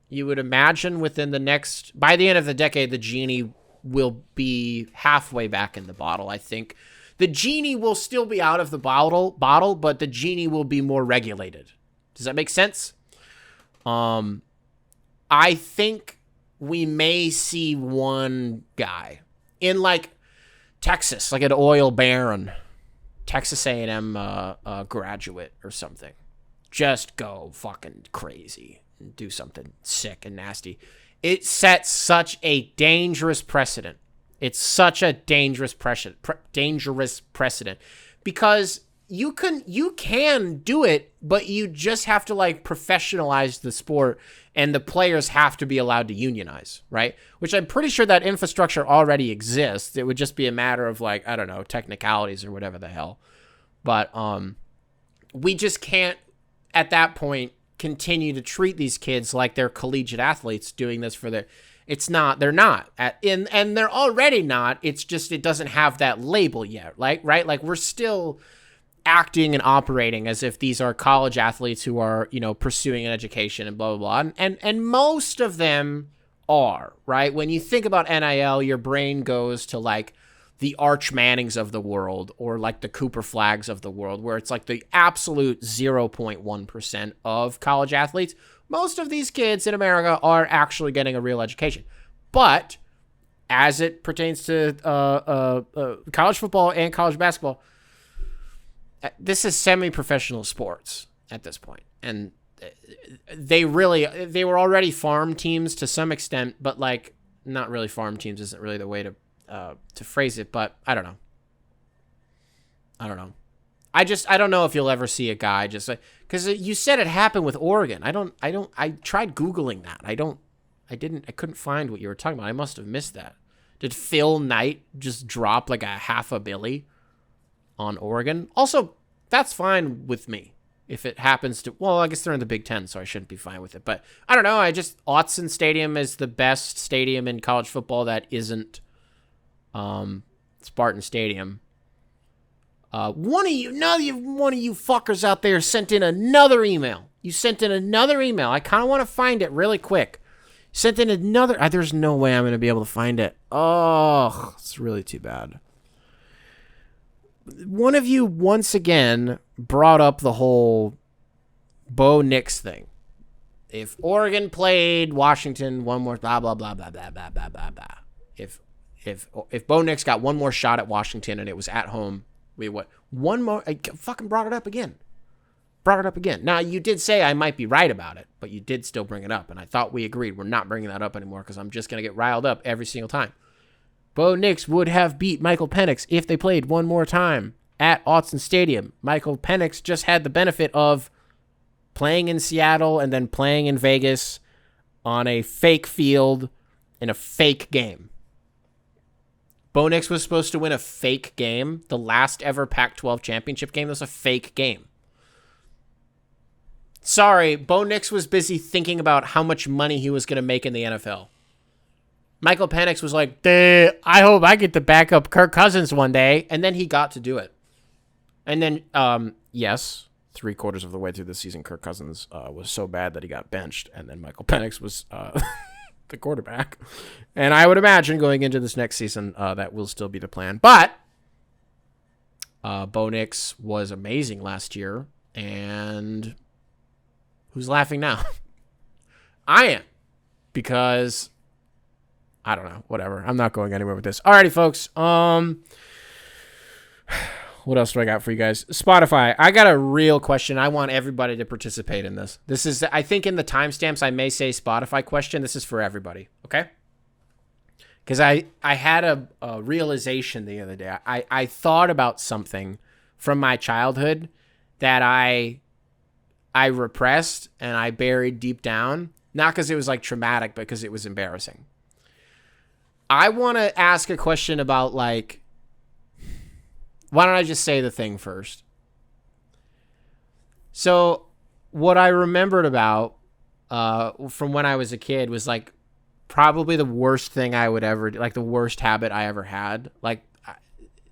You would imagine by the end of the decade, the genie will be halfway back in the bottle. I think the genie will still be out of the bottle, but the genie will be more regulated. Does that make sense? I think we may see one guy in like Texas, like an oil baron, Texas A&M graduate or something, just go fucking crazy. Do something sick and nasty. It sets such a dangerous precedent. It's such a dangerous precedent because you can do it, but you just have to like professionalize the sport, and the players have to be allowed to unionize, right? Which I'm pretty sure that infrastructure already exists. It would just be a matter of like, I don't know, technicalities or whatever the hell. But we just can't at that point continue to treat these kids like they're collegiate athletes doing this for they're not and they're already not. It's just, it doesn't have that label yet. Right? Like we're still acting and operating as if these are college athletes who are, pursuing an education and blah, blah, blah. And most of them are, right? When you think about NIL, your brain goes to like the Arch Mannings of the world or like the Cooper Flags of the world, where it's like the absolute 0.1% of college athletes. Most of these kids in America are actually getting a real education. But as it pertains to college football and college basketball, this is semi-professional sports at this point. And they were already farm teams to some extent, but like not really farm teams isn't really the way to phrase it, but I don't know. I don't know if you'll ever see a guy just like, because you said it happened with Oregon. I tried Googling that. I couldn't find what you were talking about. I must have missed that. Did Phil Knight just drop like a $500 million on Oregon? Also, that's fine with me. If it happens to, well, I guess they're in the Big Ten, so I shouldn't be fine with it. But I don't know. Autzen Stadium is the best stadium in college football that isn't Spartan Stadium. One of you fuckers out there sent in another email. You sent in another email. I kind of want to find it really quick. Sent in another. There's no way I'm going to be able to find it. Oh, it's really too bad. One of you once again brought up the whole Bo Nix thing. If Oregon played Washington one more, blah blah blah blah blah blah blah blah blah. If Bo Nix got one more shot at Washington and it was at home, one more? I fucking brought it up again. Now, you did say I might be right about it, but you did still bring it up, and I thought we agreed we're not bringing that up anymore because I'm just going to get riled up every single time. Bo Nix would have beat Michael Penix if they played one more time at Autzen Stadium. Michael Penix just had the benefit of playing in Seattle and then playing in Vegas on a fake field in a fake game. Bo Nix was supposed to win a fake game. The last ever Pac-12 championship game was a fake game. Sorry, Bo Nix was busy thinking about how much money he was going to make in the NFL. Michael Penix was like, I hope I get to back up Kirk Cousins one day. And then he got to do it. And then, yes, 3/4 of the way through the season, Kirk Cousins was so bad that he got benched. And then Michael Penix was the quarterback. And I would imagine going into this next season, that will still be the plan. But Bo Nix was amazing last year. And who's laughing now? I am. Because, I don't know, whatever. I'm not going anywhere with this. Alrighty, folks. What else do I got for you guys? Spotify. I got a real question. I want everybody to participate in this. This is, I think in the timestamps, I may say Spotify question. This is for everybody, okay? Because I had a realization the other day. I thought about something from my childhood that I repressed and I buried deep down. Not because it was like traumatic, but because it was embarrassing. I want to ask a question about like, why don't I just say the thing first? So what I remembered about from when I was a kid was like probably the worst thing I would ever do, like the worst habit I ever had, like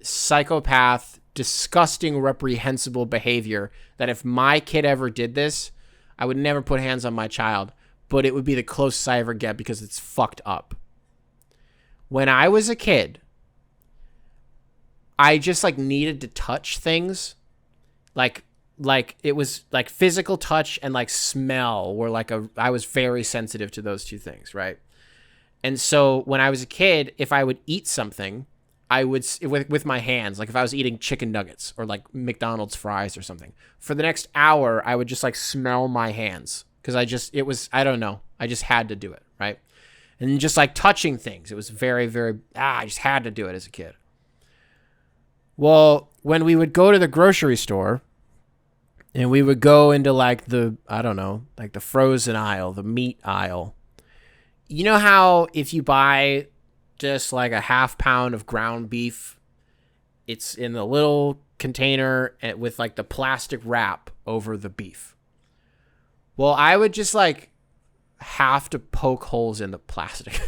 psychopath, disgusting, reprehensible behavior that if my kid ever did this, I would never put hands on my child, but it would be the closest I ever get because it's fucked up. When I was a kid, I just like needed to touch things. Like it was like physical touch and like smell were like I was very sensitive to those two things, right? And so when I was a kid, if I would eat something, I would with my hands, like if I was eating chicken nuggets or like McDonald's fries or something, for the next hour, I would just like smell my hands because I don't know. I just had to do it, right? And just like touching things, it was very, very, I just had to do it as a kid. Well, when we would go to the grocery store and we would go into like the, I don't know, like the frozen aisle, the meat aisle, you know how if you buy just like a half pound of ground beef, it's in the little container with like the plastic wrap over the beef. Well, I would just like have to poke holes in the plastic.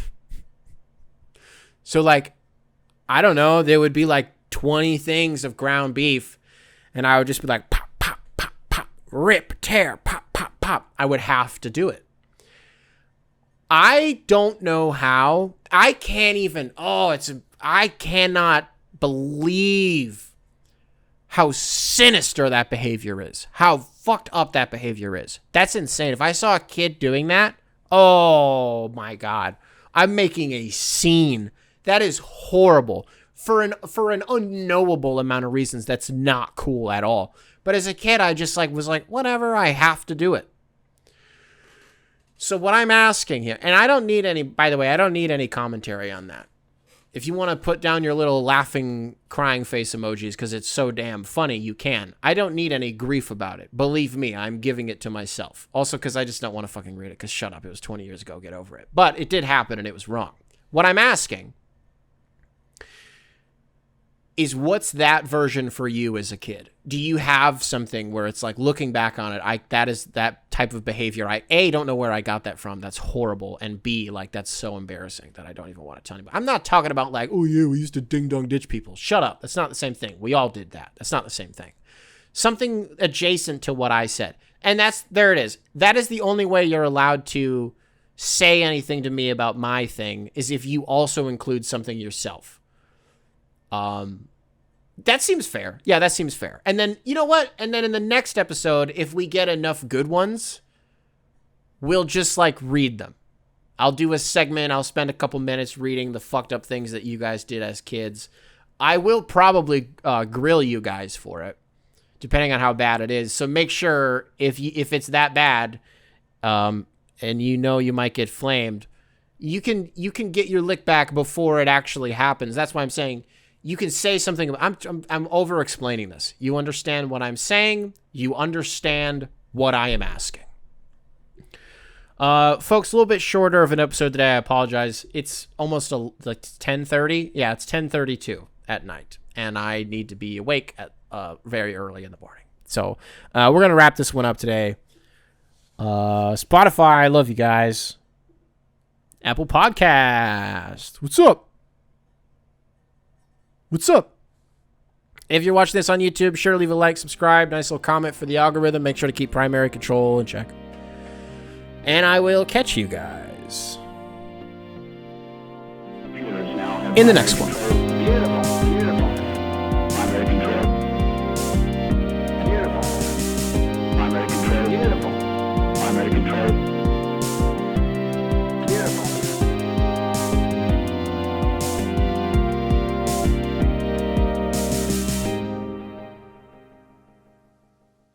So like, I don't know, there would be like 20 things of ground beef and I would just be like pop, pop, pop, pop, rip, tear, pop, pop, pop. I would have to do it. I don't know how. I cannot believe how sinister that behavior is. How fucked up that behavior is. That's insane. If I saw a kid doing that, oh my God, I'm making a scene. That is horrible. For an unknowable amount of reasons, that's not cool at all. But as a kid, I just like was like, whatever, I have to do it. So what I'm asking here, and I don't need any, by the way, I don't need any commentary on that. If you want to put down your little laughing, crying face emojis because it's so damn funny, you can. I don't need any grief about it. Believe me, I'm giving it to myself. Also because I just don't want to fucking read it because shut up, it was 20 years ago, get over it. But it did happen and it was wrong. What I'm asking is what's that version for you as a kid? Do you have something where it's like looking back on it, that is that type of behavior. I A, don't know where I got that from. That's horrible. And B, like that's so embarrassing that I don't even want to tell anybody. I'm not talking about like, oh yeah, we used to ding dong ditch people. Shut up. That's not the same thing. We all did that. That's not the same thing. Something adjacent to what I said. And there it is. That is the only way you're allowed to say anything to me about my thing is if you also include something yourself. That seems fair. Yeah, that seems fair. And then, you know what? And then in the next episode, if we get enough good ones, we'll just like read them. I'll do a segment. I'll spend a couple minutes reading the fucked up things that you guys did as kids. I will probably grill you guys for it, depending on how bad it is. So make sure if it's that bad, and you know you might get flamed, you can get your lick back before it actually happens. That's why I'm saying you can say something. I'm over explaining this. You understand what I'm saying. You understand what I am asking. Folks, a little bit shorter of an episode today. I apologize. It's almost like 10:30. Yeah, it's 10:32 at night, and I need to be awake at very early in the morning. So we're gonna wrap this one up today. Spotify, I love you guys. Apple Podcast. What's up? What's up? If you're watching this on YouTube, be sure to leave a like, subscribe, nice little comment for the algorithm. Make sure to keep primary control in check. And I will catch you guys in the next one.